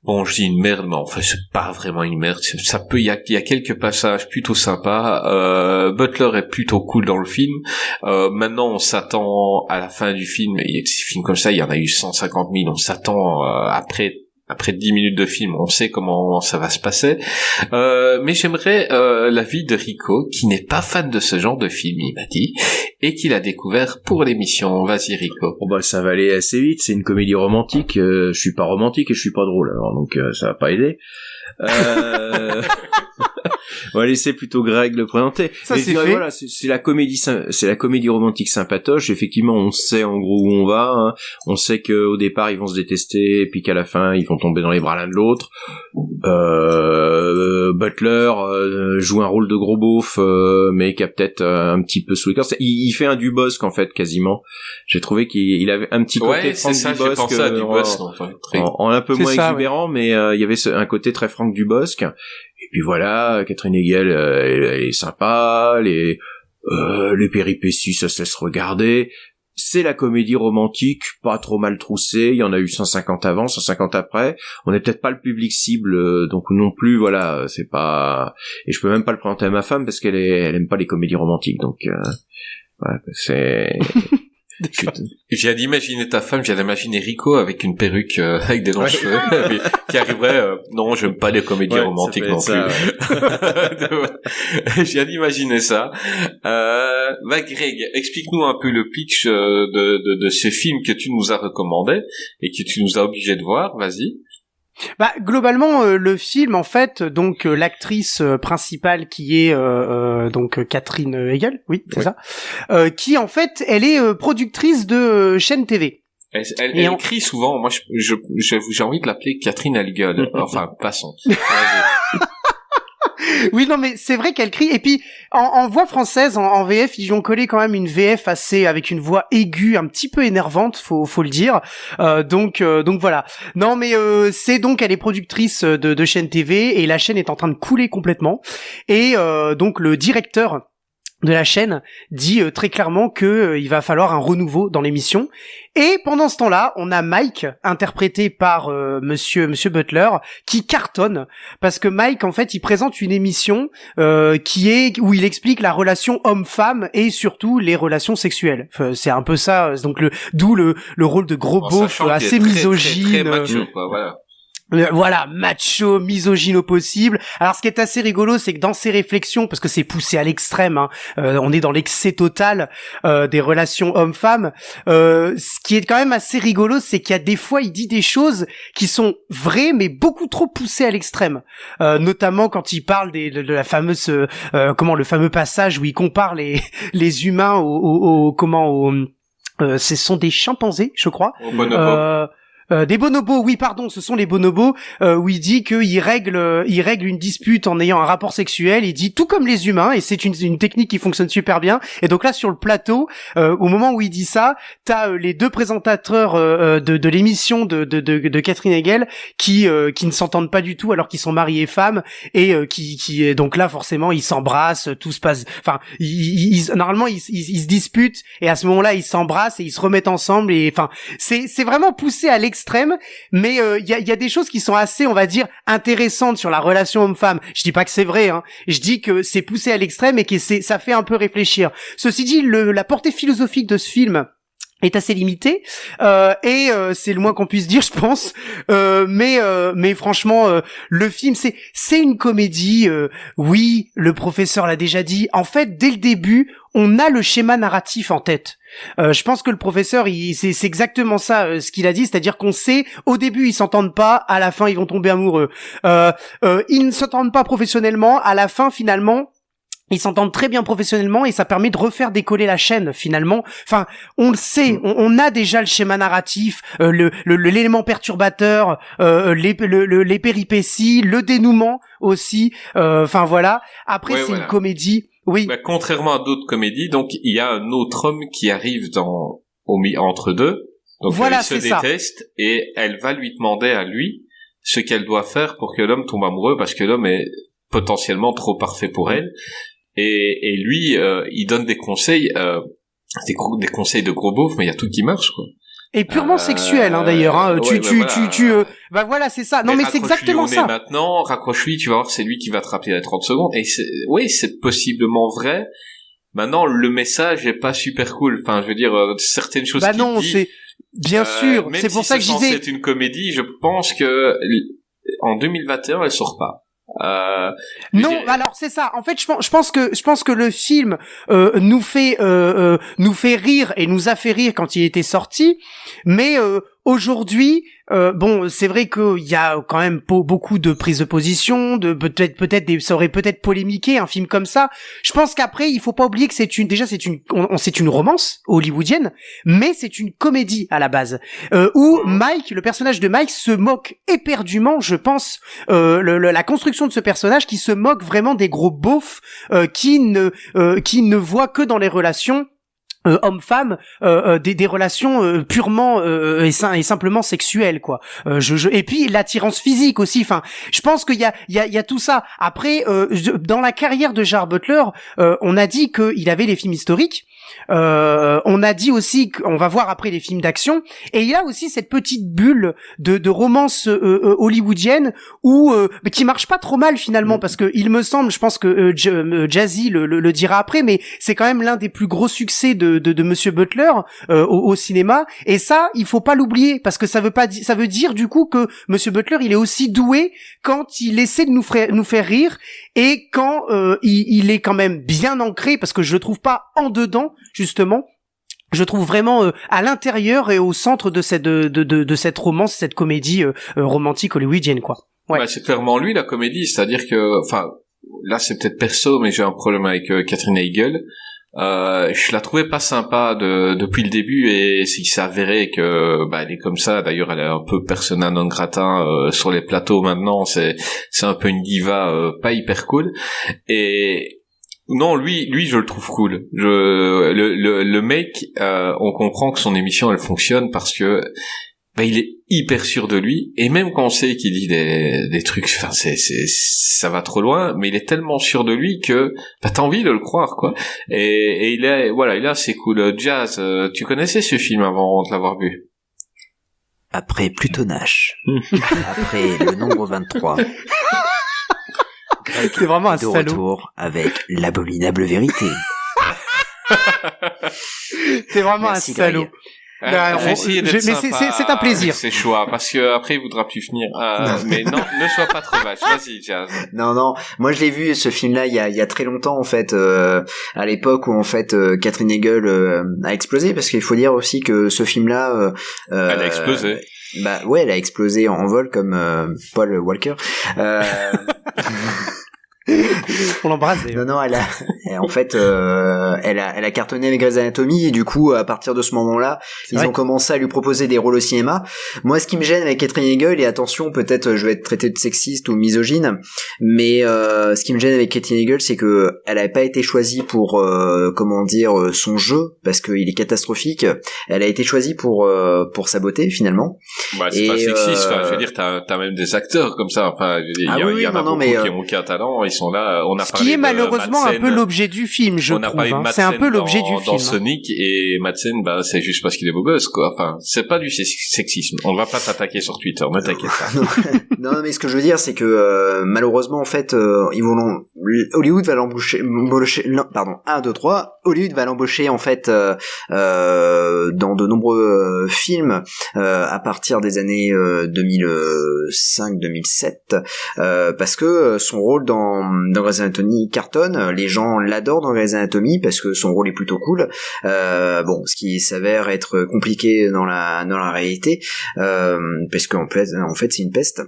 Bon, je dis une merde, mais en fait, c'est pas vraiment une merde. Il y a quelques passages plutôt sympas. Butler est plutôt cool dans le film. Maintenant, on s'attend à la fin du film. Il y a des films comme ça, il y en a eu 150 000. On s'attend après 10 minutes de film, on sait comment ça va se passer. Mais j'aimerais l'avis de Rico, qui n'est pas fan de ce genre de film, il m'a dit, et qui l'a découvert pour l'émission. Vas-y, Rico. Bon bah ça va aller assez vite, c'est une comédie romantique, je suis pas romantique et je suis pas drôle, alors donc ça va pas aider. On va laisser plutôt Greg le présenter. Ça, mais c'est fait. Voilà, c'est la comédie romantique sympatoche. Effectivement, on sait en gros où on va. Hein. On sait que au départ ils vont se détester, puis qu'à la fin ils vont tomber dans les bras l'un de l'autre. Butler joue un rôle de gros beauf, mais qui a peut-être un petit peu sous les corps. Il fait un Dubosc en fait quasiment. J'ai trouvé qu'il avait un petit côté Franck Dubosc, en un peu moins exubérant, mais il y avait un côté très Franck Dubosc. Et puis voilà, Catherine Heigl, elle est sympa, les péripéties, ça se laisse regarder. C'est la comédie romantique, pas trop mal troussée. Il y en a eu 150 avant, 150 après. On n'est peut-être pas le public cible, donc non plus, voilà, c'est pas... Et je peux même pas le présenter à ma femme parce qu'elle aime pas les comédies romantiques, donc voilà, c'est... Je viens d'imaginer ta femme, je viens d'imaginer Rico avec une perruque avec des longs cheveux qui arriverait non, j'aime pas les comédies romantiques non plus. Je viens d'imaginer ça. Greg, explique-nous un peu le pitch de ce film que tu nous as recommandé et que tu nous as obligé de voir, vas-y. Bah globalement le film en fait donc l'actrice principale qui est donc Catherine Heigl, oui c'est ça, qui en fait elle est productrice de chaîne TV. Elle écrit souvent, moi j'ai envie de l'appeler Catherine Heigl, enfin passons. Oui, non, mais c'est vrai qu'elle crie. Et puis, en voix française, en VF, ils ont collé quand même une VF assez, avec une voix aiguë, un petit peu énervante, faut le dire. Donc voilà. Non, mais c'est donc, elle est productrice de chaîne TV et la chaîne est en train de couler complètement. Et donc le directeur de la chaîne dit très clairement que il va falloir un renouveau dans l'émission. Et pendant ce temps-là, on a Mike, interprété par Monsieur Butler, qui cartonne parce que Mike, en fait, il présente une émission où il explique la relation homme-femme et surtout les relations sexuelles. C'est un peu ça, donc d'où le rôle de gros beauf assez misogyne. Très macho, quoi, voilà. Voilà, macho, misogyne au possible. Alors ce qui est assez rigolo, c'est que dans ses réflexions, parce que c'est poussé à l'extrême, hein, on est dans l'excès total des relations hommes-femmes, ce qui est quand même assez rigolo, c'est qu'il y a des fois, il dit des choses qui sont vraies, mais beaucoup trop poussées à l'extrême. Notamment quand il parle de la fameuse, le fameux passage où il compare les humains ce sont des chimpanzés, je crois. Des bonobos, oui, pardon, ce sont les bonobos, où il dit qu'il règle une dispute en ayant un rapport sexuel. Il dit tout comme les humains, et c'est une technique qui fonctionne super bien. Et donc là, sur le plateau, au moment où il dit ça, t'as les deux présentateurs de l'émission de Catherine Heigl qui ne s'entendent pas du tout alors qu'ils sont mari et femme, et qui donc là forcément ils s'embrassent, tout se passe. Enfin, normalement ils se disputent, et à ce moment-là ils s'embrassent et ils se remettent ensemble. Et enfin, c'est vraiment poussé à l'extrême, mais il y a des choses qui sont assez, on va dire, intéressantes sur la relation homme-femme. Je dis pas que c'est vrai, hein. Je dis que c'est poussé à l'extrême et que ça fait un peu réfléchir. Ceci dit, la portée philosophique de ce film est assez limité et c'est le moins qu'on puisse dire, je pense. Mais franchement, le film c'est une comédie. Oui, le professeur l'a déjà dit. En fait, dès le début, on a le schéma narratif en tête. Je pense que le professeur, c'est exactement ça ce qu'il a dit, c'est-à-dire qu'on sait au début ils s'entendent pas, à la fin ils vont tomber amoureux. Ils ne s'entendent pas professionnellement, à la fin finalement ils s'entendent très bien professionnellement et ça permet de refaire décoller la chaîne finalement. Enfin, on le sait, on a déjà le schéma narratif, l'élément perturbateur, les péripéties, le dénouement aussi. Enfin voilà. Après c'est une comédie. Oui. Bah, contrairement à d'autres comédies, donc il y a un autre homme qui arrive entre deux. Donc voilà, ils se détestent et elle va lui demander à lui ce qu'elle doit faire pour que l'homme tombe amoureux parce que l'homme est potentiellement trop parfait pour elle. Et lui, il donne des conseils, des conseils de gros beauf, mais il y a tout qui marche, quoi. Et purement sexuel, hein, d'ailleurs, hein. Bah voilà, c'est ça. Non, mais c'est exactement ça. Maintenant, raccroche-lui, tu vas voir, c'est lui qui va te rappeler les 30 secondes. Et c'est possiblement vrai. Maintenant, le message est pas super cool. Enfin, je veux dire, certaines choses qu'il dit. Bah non, c'est, bien sûr. C'est pour ça que je disais. C'est une comédie, je pense que, en 2021, elle sort pas. Alors c'est ça. En fait, je pense que le film nous fait rire et nous a fait rire quand il était sorti, mais aujourd'hui, bon, c'est vrai qu'il y a quand même beaucoup de prises de position, ça aurait peut-être polémiqué un film comme ça. Je pense qu'après, il faut pas oublier que c'est une romance hollywoodienne, mais c'est une comédie à la base, où Mike, le personnage de Mike, se moque éperdument, je pense, la construction de ce personnage qui se moque vraiment des gros beaufs, qui ne voient que dans les relations homme-femme, des relations purement et simplement sexuelles, quoi. Et puis l'attirance physique aussi. Enfin, je pense qu'il y a tout ça. Après, dans la carrière de Gerard Butler, on a dit qu'il avait les films historiques. On a dit aussi qu'on va voir après les films d'action, et il y a aussi cette petite bulle de romance hollywoodienne où qui marche pas trop mal finalement, parce que il me semble, je pense que Jazzy le dira après, mais c'est quand même l'un des plus gros succès de Monsieur Butler au cinéma, et ça il faut pas l'oublier, parce que ça veut dire du coup que Monsieur Butler il est aussi doué quand il essaie de nous faire rire, et quand il est quand même bien ancré, parce que je le trouve pas en dedans justement, je trouve vraiment à l'intérieur et au centre de cette romance, cette comédie romantique hollywoodienne, quoi. Ouais. Bah, c'est clairement lui la comédie, c'est-à-dire que, enfin, là c'est peut-être perso, mais j'ai un problème avec Catherine Hegel. Je la trouvais pas sympa depuis le début, et s'il s'avérait que elle est comme ça, d'ailleurs elle est un peu persona non grata sur les plateaux maintenant, c'est un peu une diva pas hyper cool. Et non, lui je le trouve cool. Le mec, on comprend que son émission elle fonctionne parce que il est hyper sûr de lui, et même quand on sait qu'il dit des trucs, enfin ça va trop loin, mais il est tellement sûr de lui que t'as envie de le croire, quoi. Et il est assez cool. Jazz, tu connaissais ce film avant de l'avoir vu? Après Plutonache, après le nombre 23, Greg c'est vraiment un de salaud. Retour avec l'abominable vérité. C'est vraiment Merci, un salaud. Greg. J'ai essayé d'être mais sympa c'est un plaisir. avec ses choix, parce que après il voudra plus finir. Mais non, ne sois pas trop vache. Vas-y, Jazz. Non, moi je l'ai vu ce film-là il y a très longtemps en fait, à l'époque où en fait Catherine Hegel a explosé, parce qu'il faut dire aussi que ce film-là, Elle a explosé. Bah ouais, elle a explosé en vol comme Paul Walker. On l'embrasse. D'ailleurs. Non, elle a cartonné avec Grey's Anatomy, et du coup, à partir de ce moment-là, ils ont commencé à lui proposer des rôles au cinéma. Moi, ce qui me gêne avec Catherine Hegel, et attention, peut-être je vais être traité de sexiste ou misogyne, mais ce qui me gêne avec Catherine Hegel, c'est que elle avait pas été choisie pour son jeu, parce qu'il est catastrophique. Elle a été choisie pour sa beauté finalement. Bah, c'est pas sexiste. Enfin, je veux dire, t'as même des acteurs comme ça. Enfin, il y en a beaucoup qui ont aucun talent. Ils sont là. On a ce qui est malheureusement un peu l'objet du film, je trouve. C'est un peu l'objet du film. Dans Sonic, et Madsen, c'est juste parce qu'il est beau gosse, quoi. Enfin, c'est pas du sexisme. On va pas t'attaquer sur Twitter, ne t'inquiète pas. Non, mais ce que je veux dire, c'est que malheureusement, en fait, Hollywood va l'embaucher. Pardon, 1, 2, 3. Hollywood va l'embaucher en fait dans de nombreux films à partir des années 2005-2007, parce que son rôle dans Grey's Anatomy cartonne. Les gens l'adorent dans Grey's Anatomy parce que son rôle est plutôt cool. Bon, ce qui s'avère être compliqué dans la réalité, parce qu'en fait c'est une peste.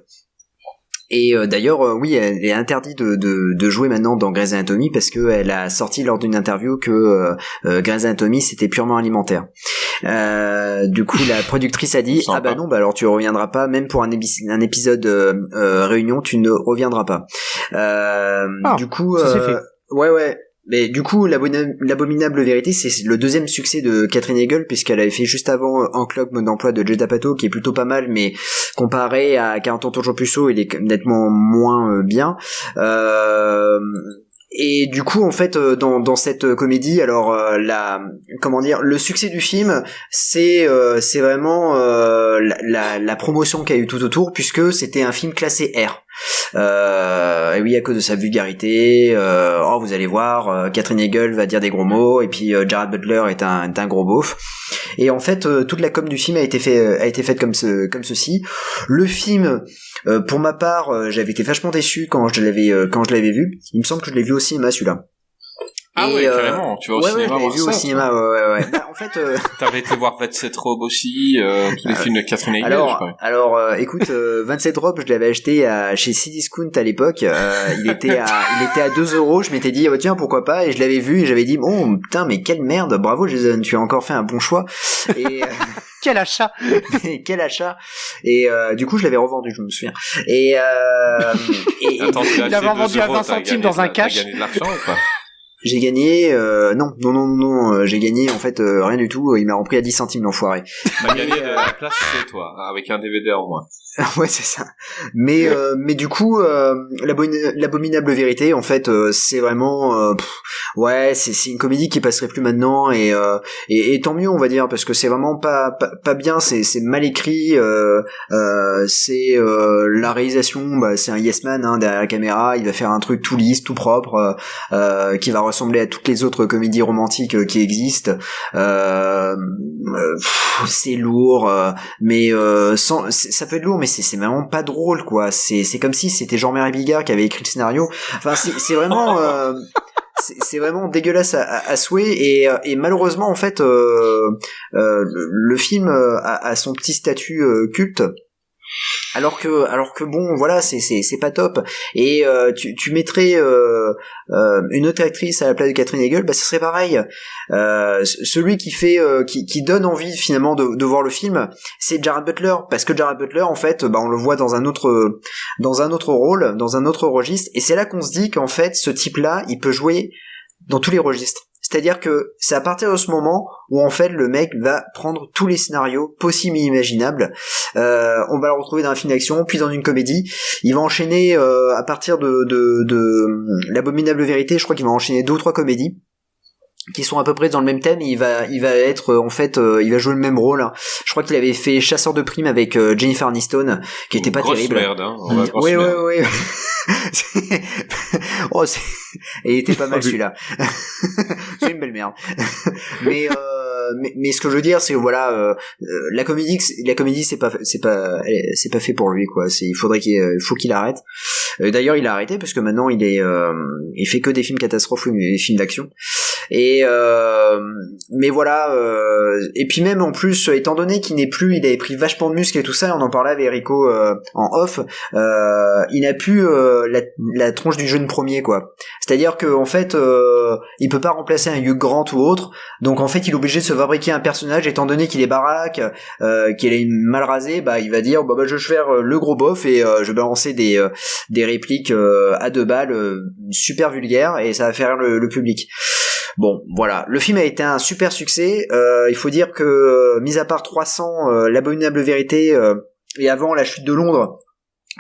Et d'ailleurs, oui, elle est interdite de jouer maintenant dans Grey's Anatomy parce que elle a sorti lors d'une interview que Grey's Anatomy c'était purement alimentaire. Du coup, la productrice a dit ah bah non, bah alors tu reviendras pas, même pour un épisode réunion, tu ne reviendras pas. Du coup, ça c'est fait. Ouais. Mais du coup, l'abominable vérité, c'est le deuxième succès de Catherine Hegel, puisqu'elle avait fait juste avant En Cloque, mode d'emploi de Judd Apatow, qui est plutôt pas mal, mais comparé à 40 ans toujours plus haut, il est nettement moins bien. Et du coup, en fait, dans cette comédie, alors le succès du film, c'est vraiment la promotion qu'il y a eu tout autour, puisque c'était un film classé R. Et oui, à cause de sa vulgarité, vous allez voir, Catherine Hegel va dire des gros mots, et puis Jared Butler est un gros beauf. Et en fait, toute la com du film a été faite comme ceci. Le film, pour ma part, j'avais été vachement déçu quand je l'avais vu. Il me semble que je l'ai vu au cinéma celui-là. Ah ouais, carrément, tu vas au cinéma voir vu ça. Au cinéma, ouais. Bah, en fait, t'avais été voir 27 robes aussi, tous les films de Catherine Hegel, je crois. Alors, écoute, 27 robes, je l'avais acheté chez Cdiscount à l'époque. Il était à 2 €. Je m'étais dit, tiens, pourquoi pas, et je l'avais vu, et j'avais dit, bon, putain, mais quelle merde, bravo Jason, tu as encore fait un bon choix. Et, quel achat. Quel achat. Et du coup je l'avais revendu, je me souviens. Et attends, il l'avait vendu à 20 centimes dans un cash. T'as gagné de l'argent ou pas? J'ai gagné non, j'ai gagné en fait rien du tout, il m'a repris à 10 centimes l'enfoiré. T'as gagné de la place chez toi, avec un DVD en moins. Ouais, c'est ça. Mais du coup l'abominable vérité en fait c'est vraiment c'est une comédie qui passerait plus maintenant, et tant mieux on va dire, parce que c'est vraiment pas bien, c'est mal écrit, c'est la réalisation, c'est un yes man derrière la caméra, il va faire un truc tout lisse, tout propre, qui va ressembler à toutes les autres comédies romantiques qui existent. C'est lourd, mais ça peut être lourd, mais c'est vraiment pas drôle quoi. C'est comme si c'était Jean-Marie Bigard qui avait écrit le scénario. Enfin c'est vraiment c'est vraiment dégueulasse à souhait, et malheureusement en fait le film a son petit statut culte. Alors que bon voilà, c'est pas top, et tu mettrais une autre actrice à la place de Catherine Hegel, ça serait pareil. Celui qui donne envie finalement de voir le film, c'est Jared Butler, parce que Jared Butler en fait on le voit dans un autre rôle, dans un autre registre, et c'est là qu'on se dit qu'en fait ce type là il peut jouer dans tous les registres. C'est-à-dire que c'est à partir de ce moment où en fait le mec va prendre tous les scénarios possibles et imaginables. On va le retrouver dans un film d'action, puis dans une comédie. Il va enchaîner à partir de l'abominable vérité, je crois qu'il va enchaîner 2 ou 3 comédies qui sont à peu près dans le même thème, et il va être en fait il va jouer le même rôle. Je crois qu'il avait fait Chasseur de primes avec Jennifer Aniston, qui était pas terrible. Merde, ouais. Et il était pas mal celui-là. C'est une belle merde. Mais ce que je veux dire, c'est voilà, la comédie c'est pas fait pour lui quoi. Il faut qu'il arrête. D'ailleurs il a arrêté parce que maintenant il fait que des films catastrophes ou des films d'action. Et mais voilà, et puis même en plus, étant donné qu'il avait pris vachement de muscles et tout ça, on en parlait avec Rico en off, il n'a plus la tronche du jeune premier quoi. C'est-à-dire que en fait il peut pas remplacer un Hugh Grant ou autre, donc en fait il est obligé de se fabriquer un personnage, étant donné qu'il est baraque, qu'il est mal rasé, il va dire je vais faire le gros bof, et je vais balancer des répliques à 2 balles super vulgaires, et ça va faire le public. Bon, voilà, le film a été un super succès. Il faut dire que, mis à part 300, l'abominable vérité, et avant la chute de Londres,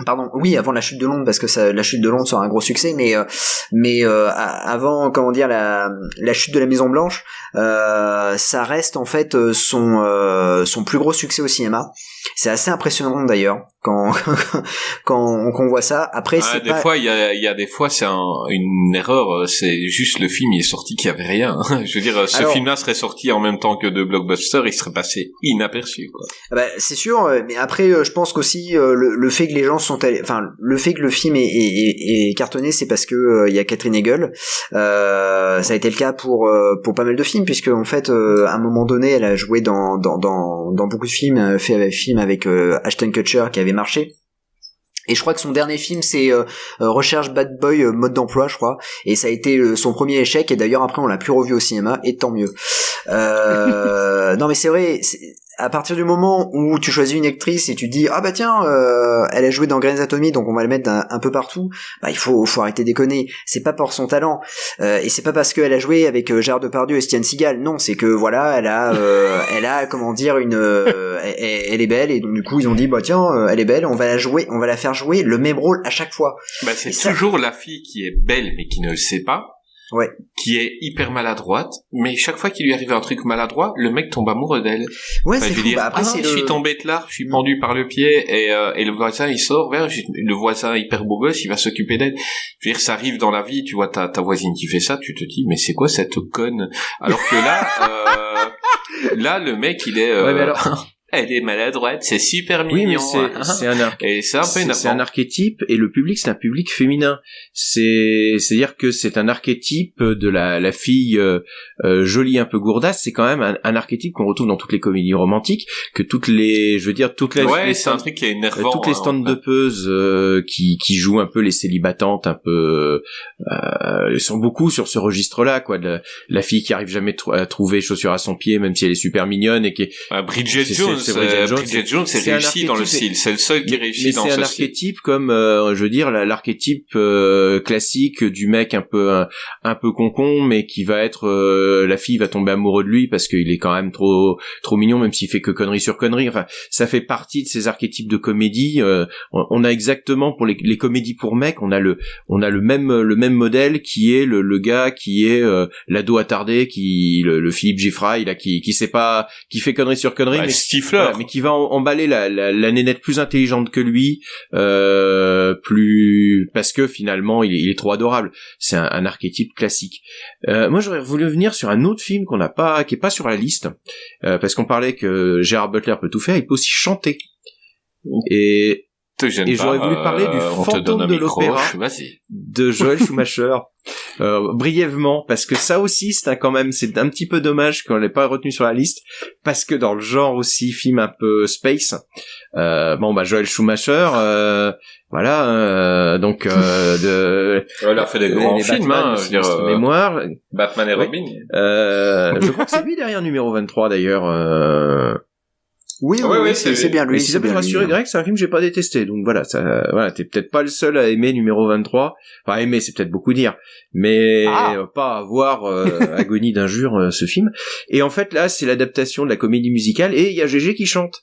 avant la chute de Londres, parce que la chute de Londres sera un gros succès, mais avant, la chute de la Maison Blanche, ça reste en fait son plus gros succès au cinéma. C'est assez impressionnant d'ailleurs. quand on voit ça. Après, c'est des pas... fois, il y a des fois, c'est une erreur. C'est juste le film, il est sorti qu'il y avait rien. Je veux dire, ce film-là serait sorti en même temps que deux blockbusters, il serait passé inaperçu, quoi. Bah, c'est sûr, mais après, je pense qu'aussi le fait que les gens sont, le fait que le film est cartonné, c'est parce que il y a Catherine Hegel. Ça a été le cas pour pas mal de films, puisque en fait, à un moment donné, elle a joué dans beaucoup de films, fait film avec Ashton Kutcher qui avait marché. Et je crois que son dernier film c'est Recherche Bad Boy mode d'emploi, je crois, et ça a été son premier échec, et d'ailleurs après on l'a plus revu au cinéma, et tant mieux. Non mais c'est vrai, à partir du moment où tu choisis une actrice et tu dis ah bah tiens elle a joué dans Grey's Anatomy donc on va le mettre un peu partout, bah il faut arrêter de déconner, c'est pas pour son talent, et c'est pas parce qu'elle a joué avec Gérard Depardieu et Steven Seagal, non, c'est que voilà elle a comment dire elle est belle, et donc du coup ils ont dit bah tiens elle est belle, on va la faire jouer le même rôle à chaque fois. Bah c'est toujours la fille qui est belle mais qui ne le sait pas. Ouais. Qui est hyper maladroite, mais chaque fois qu'il lui arrive un truc maladroit, le mec tombe amoureux d'elle. Ouais, c'est fou. Bah après, je suis tombé de là, je suis pendu par le pied, et le voisin il sort, le voisin hyper beau gosse, il va s'occuper d'elle. Je veux dire, ça arrive dans la vie, tu vois ta voisine qui fait ça, tu te dis mais c'est quoi cette conne? Alors que là, le mec il est. Ouais, mais alors... Elle est maladroite, c'est super mignon. Oui, mais c'est un et c'est un peu énervant. C'est un archétype, et le public, c'est un public féminin. C'est-à-dire que c'est un archétype de la fille jolie, un peu gourdasse. C'est quand même un archétype qu'on retrouve dans toutes les comédies romantiques, que toutes les c'est un truc qui est énervant. Toutes les stand-upeuses qui jouent un peu les célibatantes, un peu, sont beaucoup sur ce registre-là, quoi. La fille qui arrive jamais à trouver chaussure à son pied, même si elle est super mignonne et qui est... Bridget Jones. Bridget Jones, c'est réussi dans le style. C'est le seul qui réussit dans ce style. Mais c'est un archétype comme, je veux dire, l'archétype classique du mec un peu concon, mais qui va être, la fille va tomber amoureuse de lui parce qu'il est quand même trop mignon, même s'il fait que conneries sur conneries. Enfin, ça fait partie de ces archétypes de comédie. On a exactement pour les comédies pour mecs, on a le même modèle qui est le gars qui est l'ado attardé, le Philippe Giffray là, qui sait pas, qui fait conneries sur conneries, bah, mais voilà, mais qui va emballer la nénette plus intelligente que lui, plus, parce que finalement il est trop adorable. C'est un archétype classique. Moi j'aurais voulu venir sur un autre film qui est pas sur la liste, parce qu'on parlait que Gerard Butler peut tout faire, il peut aussi chanter. Et j'aurais voulu parler du Fantôme de l'Opéra de Joel Schumacher. Brièvement, parce que ça aussi c'est un petit peu dommage qu'on l'ait pas retenu sur la liste, parce que dans le genre aussi film un peu space, Joel Schumacher, voilà, donc il a fait des grands films, Batman, je veux dire, mémoire, Batman et Robin. Je crois que c'est lui derrière numéro 23 d'ailleurs. Oui, c'est bien lui. Et si ça peut te rassurer, Greg, c'est un film que j'ai pas détesté. Donc voilà, t'es peut-être pas le seul à aimer numéro 23. Enfin, aimer, c'est peut-être beaucoup dire. Mais pas avoir agonie d'injure ce film. Et en fait, là, c'est l'adaptation de la comédie musicale, et il y a Gégé qui chante.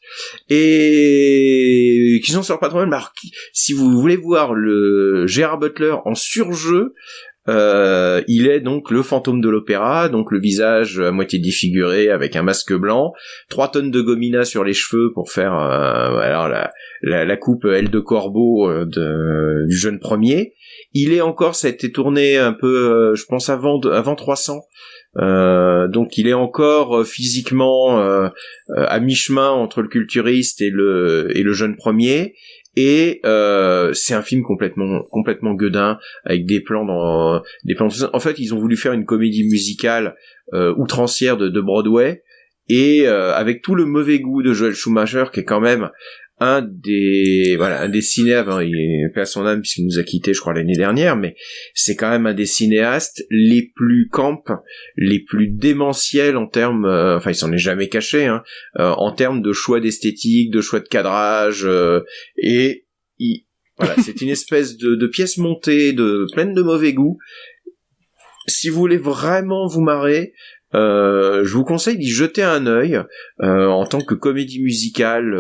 Et qui s'en sort pas trop mal. Alors, si vous voulez voir le Gerard Butler en surjeu, il est donc le fantôme de l'opéra, donc le visage à moitié défiguré avec un masque blanc, 3 tonnes de gomina sur les cheveux pour faire la coupe aile de corbeau du jeune premier. Il est encore, ça a été tourné un peu, je pense avant 300. Donc il est encore physiquement à mi-chemin entre le culturiste et le jeune premier. Et c'est un film complètement gueudin, avec des plans. En fait, ils ont voulu faire une comédie musicale outrancière de Broadway, et avec tout le mauvais goût de Joel Schumacher, qui est quand même un des cinéastes, il est pas à son âme puisqu'il nous a quittés, je crois, l'année dernière, mais c'est quand même un des cinéastes les plus camp, les plus démentiels en termes, il s'en est jamais caché, en termes de choix d'esthétique, de choix de cadrage, voilà, c'est une espèce de pièce montée, pleine de mauvais goût. Si vous voulez vraiment vous marrer, je vous conseille d'y jeter un œil en tant que comédie musicale,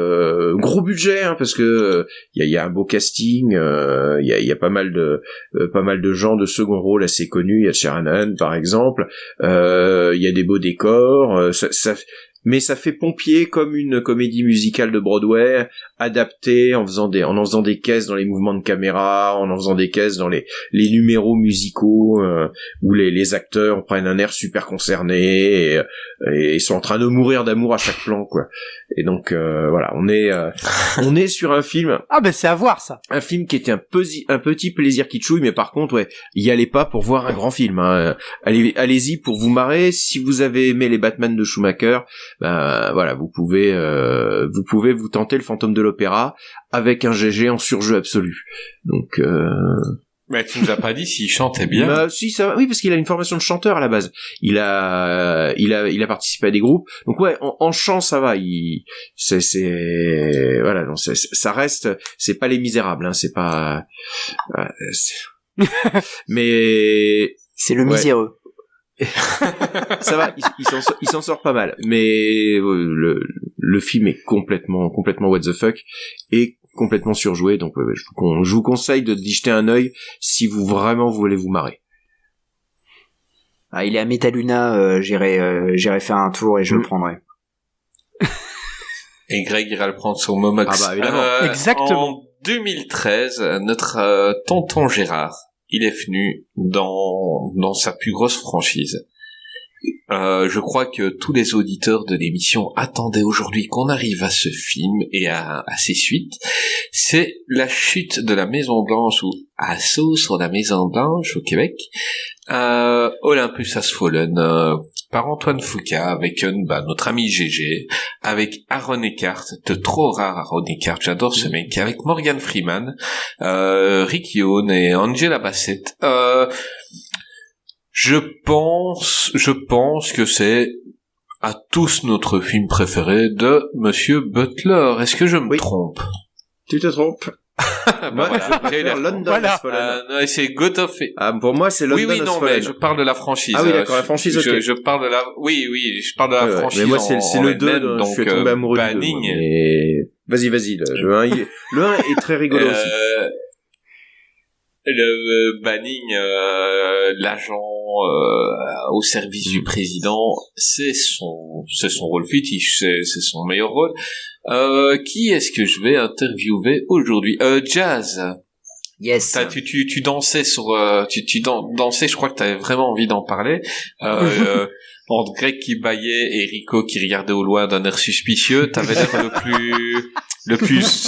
gros budget, parce que il y a un beau casting, il y a pas mal de gens de second rôle assez connus. Il y a Sharon Anne par exemple, il y a des beaux décors, mais ça fait pompier comme une comédie musicale de Broadway, adaptée en faisant des caisses dans les mouvements de caméra, en faisant des caisses dans les numéros musicaux, où les acteurs prennent un air super concerné et sont en train de mourir d'amour à chaque plan, quoi. Et donc, voilà, on est sur un film. Ah, ben, c'est à voir, ça. Un film qui était un petit plaisir kitschouille, mais par contre, ouais, y allez pas pour voir un grand film, hein. Allez-y pour vous marrer. Si vous avez aimé les Batman de Schumacher, ben voilà, vous pouvez vous tenter le Fantôme de l'Opéra avec un GG en surjeu absolu. Donc mais tu nous as pas dit s'il chantait bien. Bah, si, ça va. Oui, parce qu'il a une formation de chanteur à la base. Il a participé à des groupes. Donc ouais, en chant ça va. Voilà, donc ça reste. C'est pas Les Misérables, hein. C'est pas. Mais c'est le miséreux. Ça va, il s'en sort pas mal, mais le film est complètement what the fuck et complètement surjoué, donc je vous conseille d'y jeter un œil si vous voulez vous marrer. Ah, il est à Metaluna, j'irai faire un tour et je le prendrai. Et Greg ira le prendre sur Momox. Ah bah évidemment. Exactement. En 2013, notre tonton Gérard, il est venu dans sa plus grosse franchise. Je crois que tous les auditeurs de l'émission attendaient aujourd'hui qu'on arrive à ce film et à ses suites. C'est La Chute de la Maison Blanche ou Assaut sur la Maison Blanche au Québec. Olympus Has Fallen, par Antoine Fuqua, avec notre ami GG, avec Aaron Eckhart, de trop rare Aaron Eckhart, j'adore ce mec, avec Morgan Freeman, Rick Yoon et Angela Bassett. Je pense que c'est à tous notre film préféré de Monsieur Butler. Est-ce que je me trompe? Tu te trompes. Moi, voilà. London Has Fallen. Non, c'est God of It. Ah, pour moi, c'est London Has Fallen. Oui, non, mais je parle de la franchise. Ah oui, d'accord, la franchise, ok. Je parle de la, oui, je parle de la franchise. Mais moi, c'est le 2, donc, je suis tombé amoureux Banning. du 2. Et... Vas-y, le 1 est très rigolo aussi. Le Banning, l'agent au service du président, c'est son rôle fétiche, c'est son meilleur rôle. Qui est-ce que je vais interviewer aujourd'hui? Jazz. Yes. Tu dansais dansais, je crois que t'avais vraiment envie d'en parler. Entre Greg qui bâillait et Rico qui regardait au loin d'un air suspicieux, t'avais l'air le plus,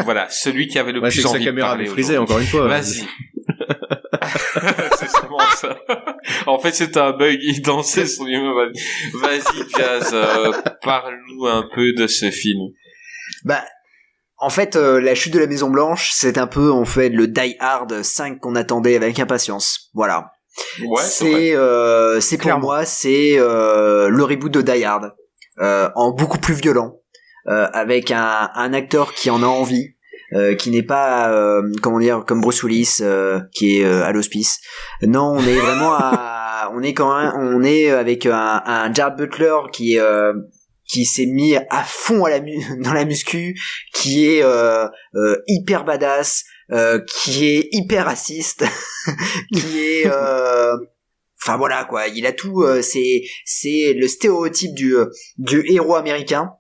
voilà, celui qui avait le plus envie de parler. Sa caméra avait frisé, encore une fois. Vas-y. C'est sûrement ça. En fait, c'était un bug, il dansait sur lui-même. Vas-y, Jazz, parle-nous un peu de ce film. Bah, en fait, La Chute de la Maison Blanche, c'est un peu, en fait, le Die Hard 5 qu'on attendait avec impatience. Voilà. Ouais, c'est pour moi, c'est le reboot de Die Hard, en beaucoup plus violent, avec un acteur qui en a envie, qui n'est pas comme Bruce Willis, qui est à l'hospice. Non, on est vraiment on est avec un Jared Butler qui s'est mis à fond dans la muscu, qui est hyper badass, qui est hyper raciste, qui est enfin voilà quoi, il a tout, c'est le stéréotype du héros américain.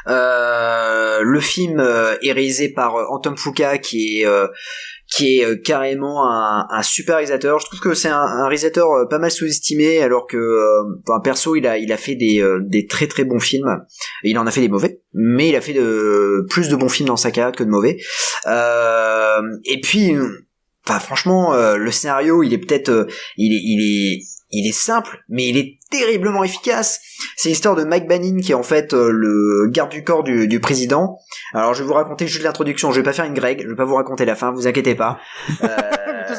Le film est réalisé par Antoine Fuqua qui est carrément un super réalisateur. Je trouve que c'est un réalisateur pas mal sous-estimé, alors que perso il a fait des très très bons films. Il en a fait des mauvais, mais il a fait plus de bons films dans sa carrière que de mauvais. Et puis franchement, le scénario il est peut-être il est simple, mais il est terriblement efficace. C'est l'histoire de Mike Banning qui est en fait le garde du corps du président. Alors je vais vous raconter juste l'introduction, je vais pas faire une Greg, je vais pas vous raconter la fin, vous inquiétez pas.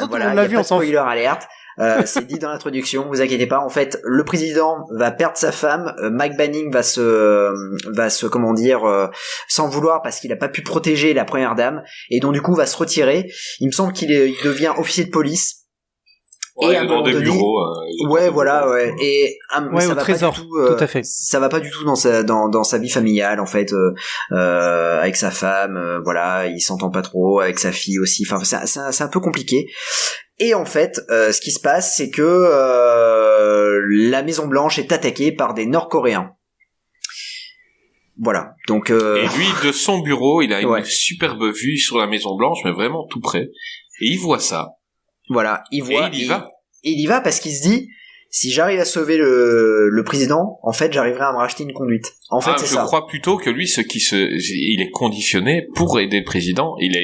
Voilà, il y a pas de spoiler alerte. C'est dit dans l'introduction, vous inquiétez pas. En fait, le président va perdre sa femme, Mike Banning va se comment dire, s'en vouloir parce qu'il a pas pu protéger la première dame, et donc du coup va se retirer. Il me semble qu'il devient officier de police. Ouais, et à un moment donné, et ça va trésor, pas du tout, tout à fait. ça va pas du tout dans sa vie familiale en fait, avec sa femme, voilà, il s'entend pas trop avec sa fille aussi. Enfin, c'est un peu compliqué. Et en fait, ce qui se passe, c'est que la Maison Blanche est attaquée par des Nord-Coréens. Voilà. Donc et lui, de son bureau, il a Ouais. une superbe vue sur la Maison Blanche, mais vraiment tout près. Et il voit ça. voilà, il voit. Et il y va. Et il y va parce qu'il se dit, si j'arrive à sauver le président, en fait, j'arriverai à me racheter une conduite. En fait, c'est je ça. crois plutôt que lui, il est conditionné pour aider le président. Il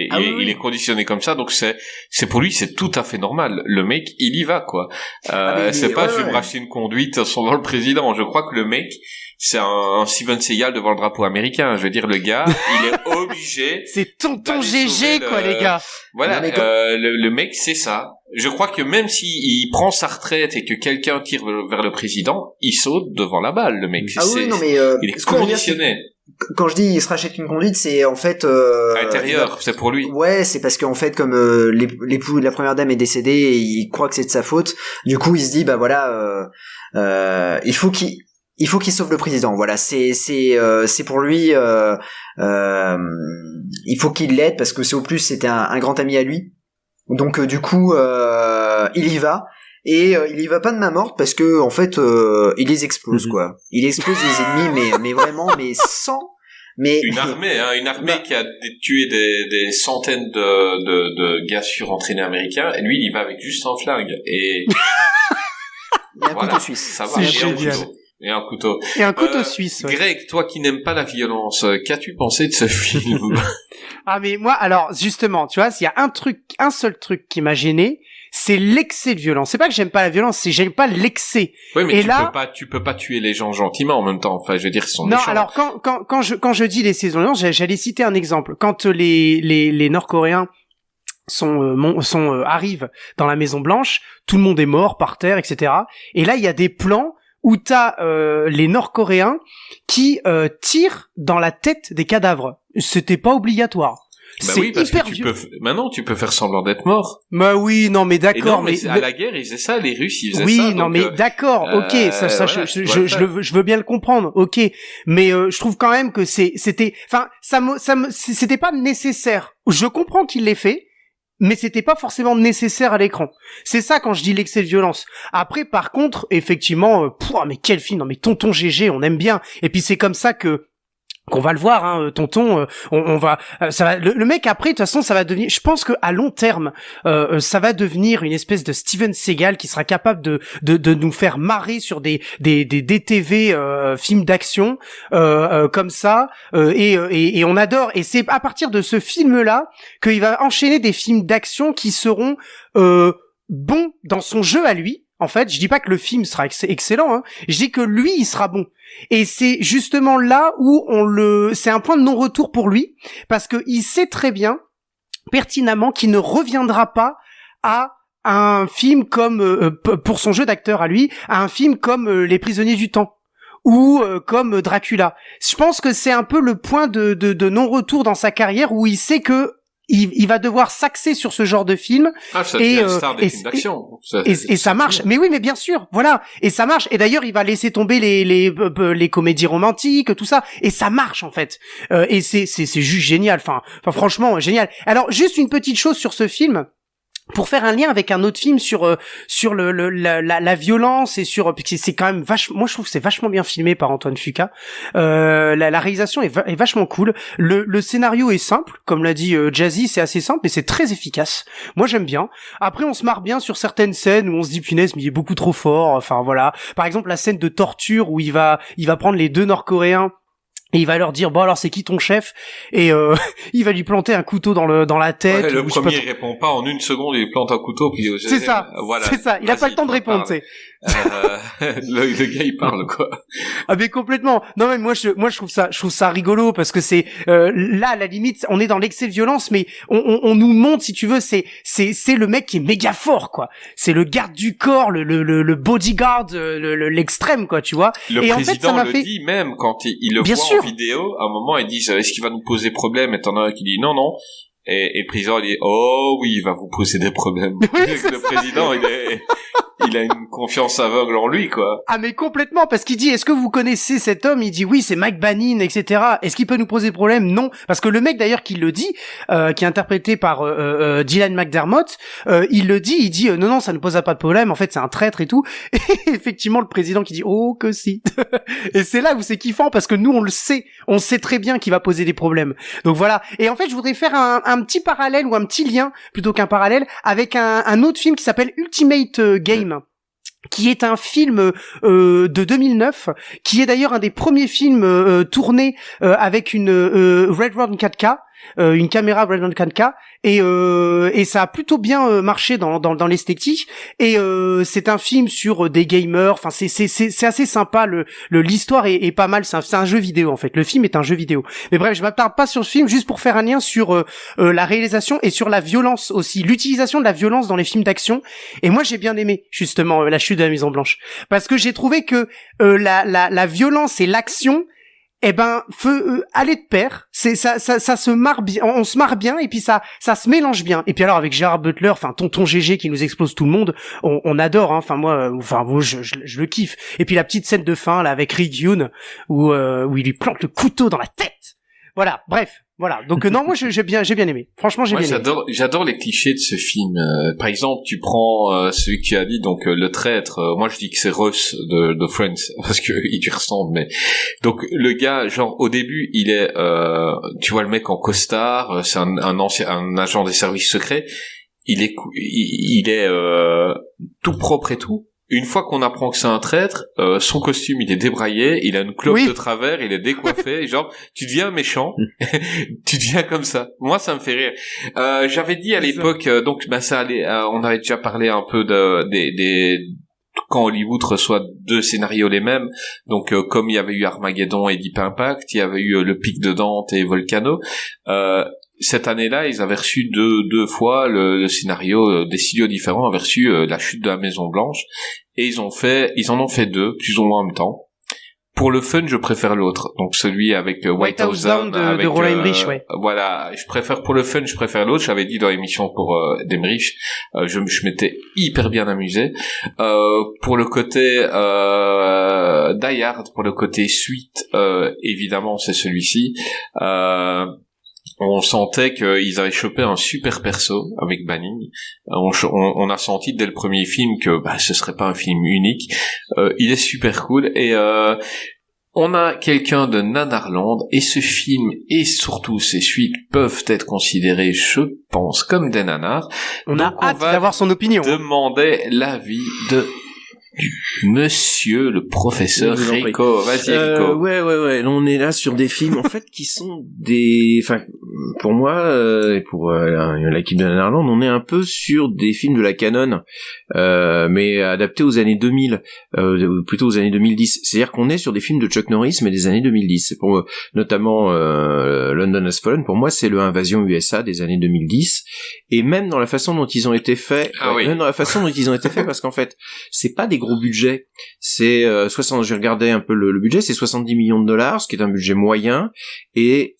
est conditionné comme ça, donc c'est pour lui, c'est tout à fait normal. Le mec, il y va, quoi. C'est pas, je vais me racheter une conduite sans le président. Je crois que le mec, c'est un Steven Seagal devant le drapeau américain. Je veux dire, le gars, il est obligé. C'est tonton d'aller GG, sauver quoi, les gars. Voilà, Non, mais le mec, c'est ça. Je crois que même s'il prend sa retraite et que quelqu'un tire vers le président, il saute devant la balle, le mec. Ah oui, non, mais il est ce que je veux dire, conditionné. quand je dis il se rachète une conduite, c'est en fait Intérieur, c'est pour lui. Ouais, c'est parce qu'en fait, comme l'époux de la première dame est décédé, et il croit que c'est de sa faute. Du coup, il se dit, bah voilà, il faut qu'il sauve le président. Voilà, c'est pour lui. Il faut qu'il l'aide parce que c'est au plus c'était un grand ami à lui. Donc du coup, il y va. Et il y va pas de main morte parce que en fait il les explose quoi. Il explose les ennemis mais vraiment Une armée qui a tué des centaines de gars surentraînés américains, et lui il y va avec juste un flingue et un couteau suisse. Ça va. C'est Et génial. Et un couteau. Et un couteau suisse. Ouais. Greg, toi qui n'aimes pas la violence, qu'as-tu pensé de ce film? Ah mais moi, alors justement, tu vois, s'il y a un seul truc qui m'a gêné, c'est l'excès de violence. C'est pas que j'aime pas la violence, c'est que j'aime pas l'excès. Oui, mais Et tu peux pas tuer les gens gentiment en même temps. Enfin, je veux dire, ils sont non, méchants. alors quand je dis les saisons violentes, j'allais citer un exemple. Quand les Nord-Coréens arrivent dans la Maison Blanche, tout le monde est mort par terre, etc. Et là, il y a des plans où t'as les Nord-Coréens qui tirent dans la tête des cadavres. C'était pas obligatoire. Bah c'est oui, parce hyper que maintenant tu peux faire semblant d'être mort. Bah oui, non mais Et d'accord, non, mais à la guerre ils faisaient ça, les Russes ils faisaient oui, ça. non donc, mais d'accord, ok, ça voilà, je veux bien le comprendre, ok, mais je trouve quand même que c'était pas nécessaire. Je comprends qu'il l'ait fait, mais c'était pas forcément nécessaire à l'écran. C'est ça quand je dis l'excès de violence. Après, par contre, effectivement, mais quel film, non mais Tonton GG, on aime bien. Et puis c'est comme ça qu'on va le voir, hein, Tonton. On va, ça va. Le mec après, de toute façon, ça va devenir. Je pense que à long terme, ça va devenir une espèce de Steven Seagal qui sera capable de nous faire marrer sur des DTV films d'action comme ça. Et on adore. Et c'est à partir de ce film-là qu'il va enchaîner des films d'action qui seront bons dans son jeu à lui. En fait, je dis pas que le film sera excellent, hein. Je dis que lui, il sera bon. Et c'est justement là où c'est un point de non-retour pour lui, parce que il sait très bien, pertinemment, qu'il ne reviendra pas à un film comme, pour son jeu d'acteur à lui, à un film comme Les Prisonniers du Temps. Ou comme Dracula. Je pense que c'est un peu le point de non-retour dans sa carrière où il sait que il va devoir s'axer sur ce genre de film. Ah, ça devient une star des films d'action. Et ça marche. Mais oui, mais bien sûr, voilà. Et ça marche. Et d'ailleurs, il va laisser tomber les comédies romantiques, tout ça. Et ça marche, en fait. Et c'est juste génial. Enfin, franchement, génial. Alors, juste une petite chose sur ce film. Pour faire un lien avec un autre film sur la violence et sur, c'est quand même moi je trouve que c'est vachement bien filmé par Antoine Fuqua. La réalisation est vachement cool. Le scénario est simple, comme l'a dit Jazzy, c'est assez simple et c'est très efficace. Moi j'aime bien. Après on se marre bien sur certaines scènes où on se dit punaise mais il est beaucoup trop fort. Enfin voilà. Par exemple la scène de torture où il va prendre les deux Nord-Coréens. Et il va leur dire bon alors c'est qui ton chef et il va lui planter un couteau dans la tête. Ouais, le premier il répond pas en une seconde, il plante un couteau puis c'est ça. Voilà. C'est ça. Il a pas le temps de répondre. Tu sais. Le gars il parle quoi. Ah mais complètement. Non mais moi je trouve ça rigolo parce que c'est là à la limite on est dans l'excès de violence mais on nous montre si tu veux c'est le mec qui est méga fort quoi. C'est le garde du corps, le bodyguard, l'extrême quoi tu vois. Et en fait ça m'a fait dit même quand il le voit en vidéo, à un moment ils disent est-ce qu'il va nous poser problème et t'en as un qui dit non. Et le président il dit oh oui il va vous poser des problèmes. Oui, le président il est il a une confiance aveugle en lui, quoi. Ah mais complètement, parce qu'il dit, est-ce que vous connaissez cet homme? Il dit oui, c'est Mike Banning, etc. Est-ce qu'il peut nous poser problème? Non, parce que le mec d'ailleurs qui le dit, qui est interprété par Dylan McDermott, il le dit, non, ça ne pose pas de problème, en fait c'est un traître et tout. Et effectivement le président qui dit oh que si. Et c'est là où c'est kiffant, parce que nous on sait très bien qu'il va poser des problèmes. Donc voilà. Et en fait je voudrais faire un petit parallèle, ou un petit lien plutôt qu'un parallèle, avec un autre film qui s'appelle Ultimate Game, qui est un film de 2009, qui est d'ailleurs un des premiers films tournés avec une Redron 4K, une caméra Redron 4K, et ça a plutôt bien marché dans l'esthétique. Et c'est un film sur des gamers. Enfin, c'est assez sympa. L'histoire est pas mal. C'est un jeu vidéo en fait. Le film est un jeu vidéo. Mais bref, je m'attarde pas sur ce film, juste pour faire un lien sur la réalisation et sur la violence aussi, l'utilisation de la violence dans les films d'action. Et moi, j'ai bien aimé justement la chute de la Maison Blanche, parce que j'ai trouvé que la violence et l'action, eh ben, aller de pair. Ça se marre bien, on se marre bien, et puis ça se mélange bien. Et puis alors avec Gerard Butler, enfin tonton GG qui nous explose tout le monde, on adore, hein. Enfin moi, je le kiffe. Et puis la petite scène de fin là avec Rick Yoon où il lui plante le couteau dans la tête. Voilà, bref. Voilà. Donc non, moi j'ai bien aimé. Franchement, j'ai bien aimé. J'adore les clichés de ce film. Par exemple, tu prends celui que tu as dit, donc le traître. Moi, je dis que c'est Ross de Friends parce que il lui ressemble. Mais donc le gars, genre au début, il est, tu vois le mec en costard. C'est un agent des services secrets. Il est tout propre et tout. Une fois qu'on apprend que c'est un traître, son costume il est débraillé, il a une clope de travers, il est décoiffé, genre tu deviens méchant, tu deviens comme ça. Moi ça me fait rire. J'avais dit à l'époque, donc bah ça allait, on avait déjà parlé un peu des quand Hollywood reçoit deux scénarios les mêmes, donc comme il y avait eu Armageddon et Deep Impact, il y avait eu Le Pic de Dante et Volcano. Cette année-là, ils avaient reçu deux fois le scénario des studios différents avaient reçu La Chute de la Maison Blanche, et ils en ont fait deux, plus ou moins en même temps. Pour le fun, je préfère l'autre, donc celui avec White House Down de Roland Emmerich, ouais. Voilà, pour le fun, je préfère l'autre. J'avais dit dans l'émission pour d'Emmerich, je m'étais hyper bien amusé. Pour le côté Die Hard, pour le côté suite, évidemment, c'est celui-ci. On sentait qu'ils avaient chopé un super perso avec Banning. On a senti dès le premier film que ce serait pas un film unique. Il est super cool, et on a quelqu'un de nanarland, et ce film et surtout ses suites peuvent être considérés, je pense, comme des nanars. On a hâte d'avoir son opinion. Demander l'avis de monsieur le professeur Rico. Vas-y, Rico. Ouais. On est là sur des films, en fait, qui sont enfin, pour moi, et pour l'équipe de Nanarland, on est un peu sur des films de la canon, mais adaptés aux années 2000, plutôt aux années 2010. C'est-à-dire qu'on est sur des films de Chuck Norris, mais des années 2010. C'est pour, notamment, London Has Fallen, pour moi, c'est le Invasion USA des années 2010. Et même dans la façon dont ils ont été faits, même dans la façon dont ils ont été faits, parce qu'en fait, c'est pas des gros budget, c'est j'ai regardé un peu le budget, c'est 70 millions de dollars, ce qui est un budget moyen, et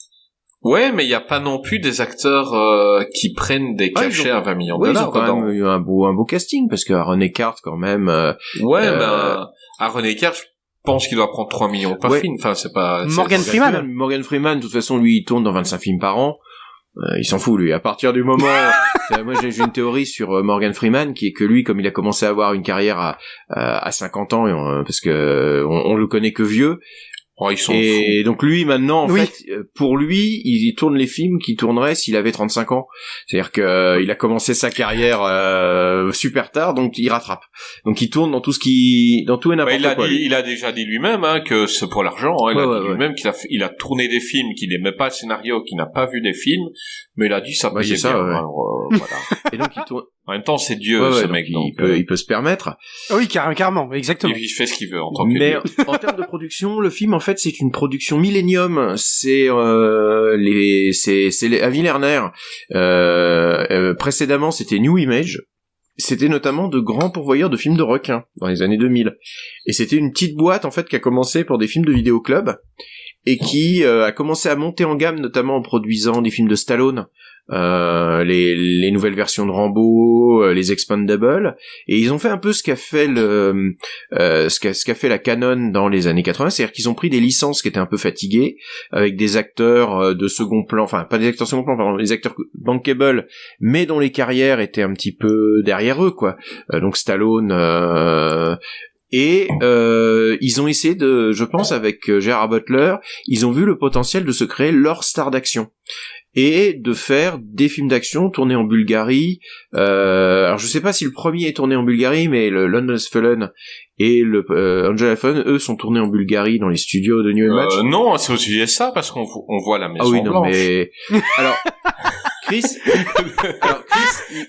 ouais, mais il y a pas non plus des acteurs qui prennent des cachets à 20 millions de dollars. Ils ont quand même eu un beau casting, parce que Aaron Eckhart quand même. Aaron Eckhart, je pense qu'il doit prendre 3 millions par film. Enfin, c'est pas. Morgan Freeman, de toute façon, lui, il tourne dans 25 films par an. Il s'en fout, lui. À partir du moment, moi j'ai une théorie sur Morgan Freeman, qui est que lui, comme il a commencé à avoir une carrière à 50 ans, parce que on le connaît que vieux. Oh, ils sont et fous. Donc lui, maintenant, en fait, pour lui, il tourne les films qu'il tournerait s'il avait 35 ans. C'est-à-dire que il a commencé sa carrière super tard, donc il rattrape. Donc il tourne dans tout et n'importe quoi. Il a déjà dit lui-même que c'est pour l'argent. Il a dit lui-même qu'il a tourné des films, qu'il n'aimait pas le scénario, qu'il n'a pas vu des films, mais il a dit ça payait bien. Alors, voilà. Et donc il tourne. En même temps, c'est Dieu, ce mec. Il peut se permettre. Oui, carrément, exactement. Il fait ce qu'il veut en tant que Mais Dieu. En termes de production, le film, en fait, c'est une production Millennium. C'est Avi Lerner. Précédemment, c'était New Image. C'était notamment de grands pourvoyeurs de films de requins dans les années 2000. Et c'était une petite boîte, en fait, qui a commencé pour des films de vidéoclub et qui a commencé à monter en gamme, notamment en produisant des films de Stallone, les nouvelles versions de Rambo, les Expendables, et ils ont fait un peu ce qu'a fait ce qu'a fait la Canon dans les années 80, c'est-à-dire qu'ils ont pris des licences qui étaient un peu fatiguées, avec des acteurs de second plan, enfin pas des acteurs second plan, pardon, des acteurs bankable, mais dont les carrières étaient un petit peu derrière eux, quoi. Donc Stallone, et ils ont essayé de, je pense, avec Gerard Butler, ils ont vu le potentiel de se créer leur star d'action et de faire des films d'action tournés en Bulgarie. Alors je sais pas si le premier est tourné en Bulgarie, mais le London's Fallen et le Angel Fallen, eux, sont tournés en Bulgarie dans les studios de New Image. Non, c'est aussi ça parce qu'on voit la Maison Blanche. Non, mais alors Chris,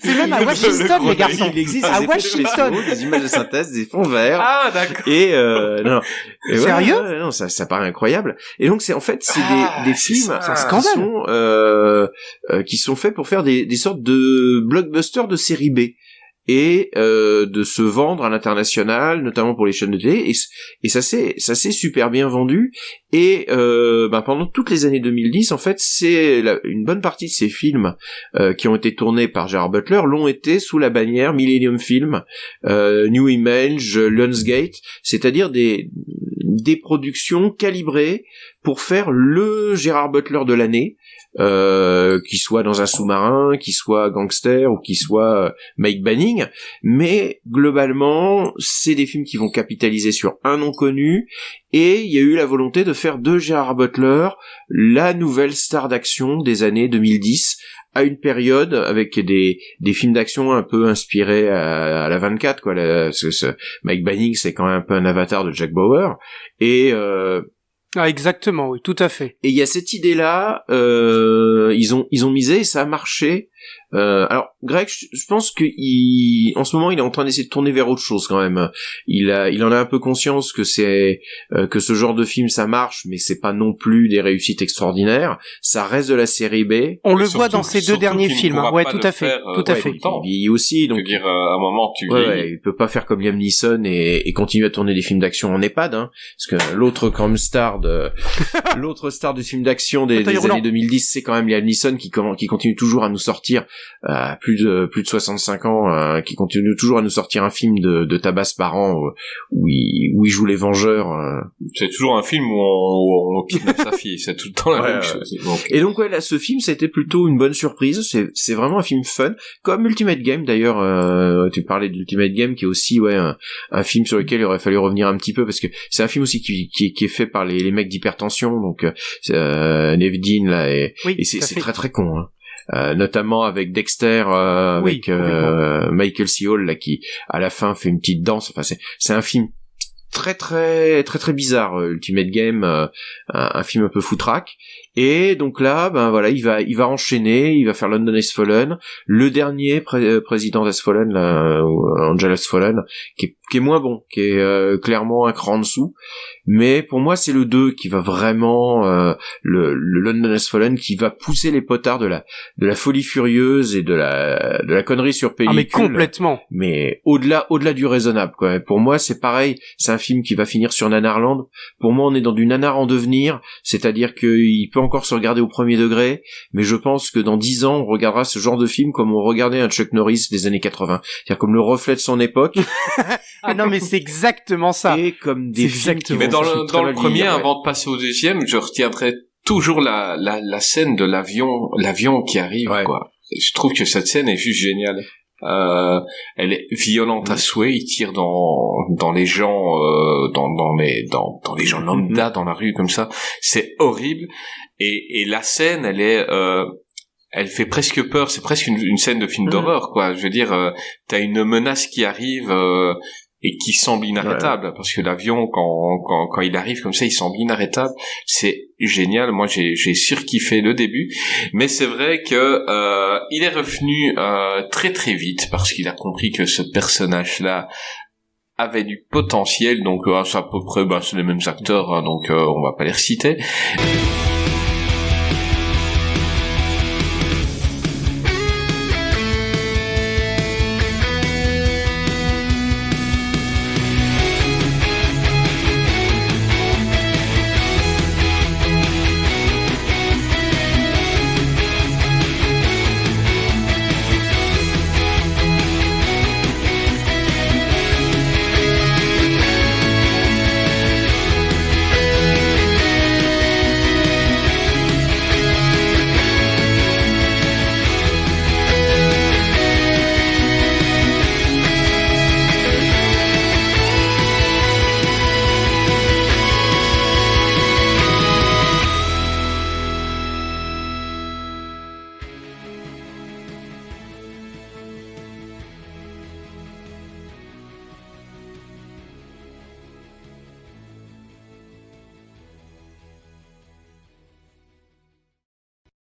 c'est même à Washington, les garçons. Il existe à des Washington, des images de synthèse, des fonds verts. Ah, d'accord. Et non. Et sérieux? Ouais, non, ça paraît incroyable. Et donc c'est des films qui sont faits pour faire des sortes de blockbusters de série B. Et de se vendre à l'international, notamment pour les chaînes de télé, et ça s'est super bien vendu. Et pendant toutes les années 2010, en fait, c'est une bonne partie de ces films qui ont été tournés par Gerard Butler l'ont été sous la bannière Millennium Film, New Image, Lionsgate, c'est-à-dire des productions calibrées pour faire le Gerard Butler de l'année. Qui soit dans un sous-marin, qui soit gangster ou qui soit Mike Banning, mais globalement c'est des films qui vont capitaliser sur un nom connu, et il y a eu la volonté de faire de Gerard Butler la nouvelle star d'action des années 2010, à une période avec des films d'action un peu inspirés à la 24, quoi. Mike Banning, c'est quand même un peu un avatar de Jack Bauer, et ah, exactement, oui, tout à fait. Et il y a cette idée-là, ils ont misé et ça a marché. Alors Greg, je pense que en ce moment il est en train d'essayer de tourner vers autre chose quand même. Il en a un peu conscience que que ce genre de film ça marche, mais c'est pas non plus des réussites extraordinaires. Ça reste de la série B. On le voit dans ces deux derniers films. Ouais, tout à fait, tout à fait. Il aussi, donc. dire à un moment tu il peut pas faire comme Liam Neeson et continuer à tourner des films d'action en EHPAD, hein, parce que l'autre star du film d'action des années 2010, c'est quand même Liam Neeson qui continue toujours à nous sortir plus de 65 ans, qui continue toujours à nous sortir un film de tabasse par an où il joue les Vengeurs. C'est toujours un film où on kidnappe sa fille, c'est tout le temps la même chose. Donc. Et donc là ce film c'était plutôt une bonne surprise, c'est vraiment un film fun, comme Ultimate Game d'ailleurs. Tu parlais d'Ultimate Game qui est aussi un film sur lequel il aurait fallu revenir un petit peu, parce que c'est un film aussi qui est fait par les mecs d'Hypertension, donc Nevdin là, et c'est très très con, hein. Notamment avec Dexter, avec Michael C. Hall là, qui à la fin fait une petite danse. Enfin c'est un film très très très très bizarre, Ultimate Game, un film un peu foutraque. Et donc là il va enchaîner, il va faire London Has Fallen, le dernier président Has Fallen là, Angel Has Fallen, qui est moins bon, qui est clairement un cran en dessous, mais pour moi c'est le 2 qui va vraiment le London Has Fallen qui va pousser les potards de la folie furieuse et de la connerie sur pellicule. Ah mais complètement. Mais au-delà du raisonnable, quoi. Pour moi c'est pareil, c'est un film qui va finir sur Nanarland. Pour moi on est dans du nanar en devenir, c'est-à-dire qu'il peut encore se regarder au premier degré, mais je pense que dans 10 ans on regardera ce genre de film comme on regardait un Chuck Norris des années 80, c'est-à-dire comme le reflet de son époque. Ah non mais c'est exactement ça. Et comme des films qui mais dans le premier, avant de passer au deuxième, je retiendrai toujours la scène de l'avion qui arrive, quoi. Je trouve que cette scène est juste géniale. Elle est violente à souhait, il tire dans les gens, dans les gens lambda dans la rue comme ça. C'est horrible. Et la scène, elle fait presque peur. C'est presque une scène de film d'horreur, quoi. Je veux dire, t'as une menace qui arrive, et qui semble inarrêtable, parce que l'avion quand il arrive comme ça, il semble inarrêtable. C'est génial. Moi j'ai surkiffé le début, mais c'est vrai que il est revenu très très vite, parce qu'il a compris que ce personnage là avait du potentiel. Donc c'est à peu près c'est les mêmes acteurs, hein, donc on va pas les reciter.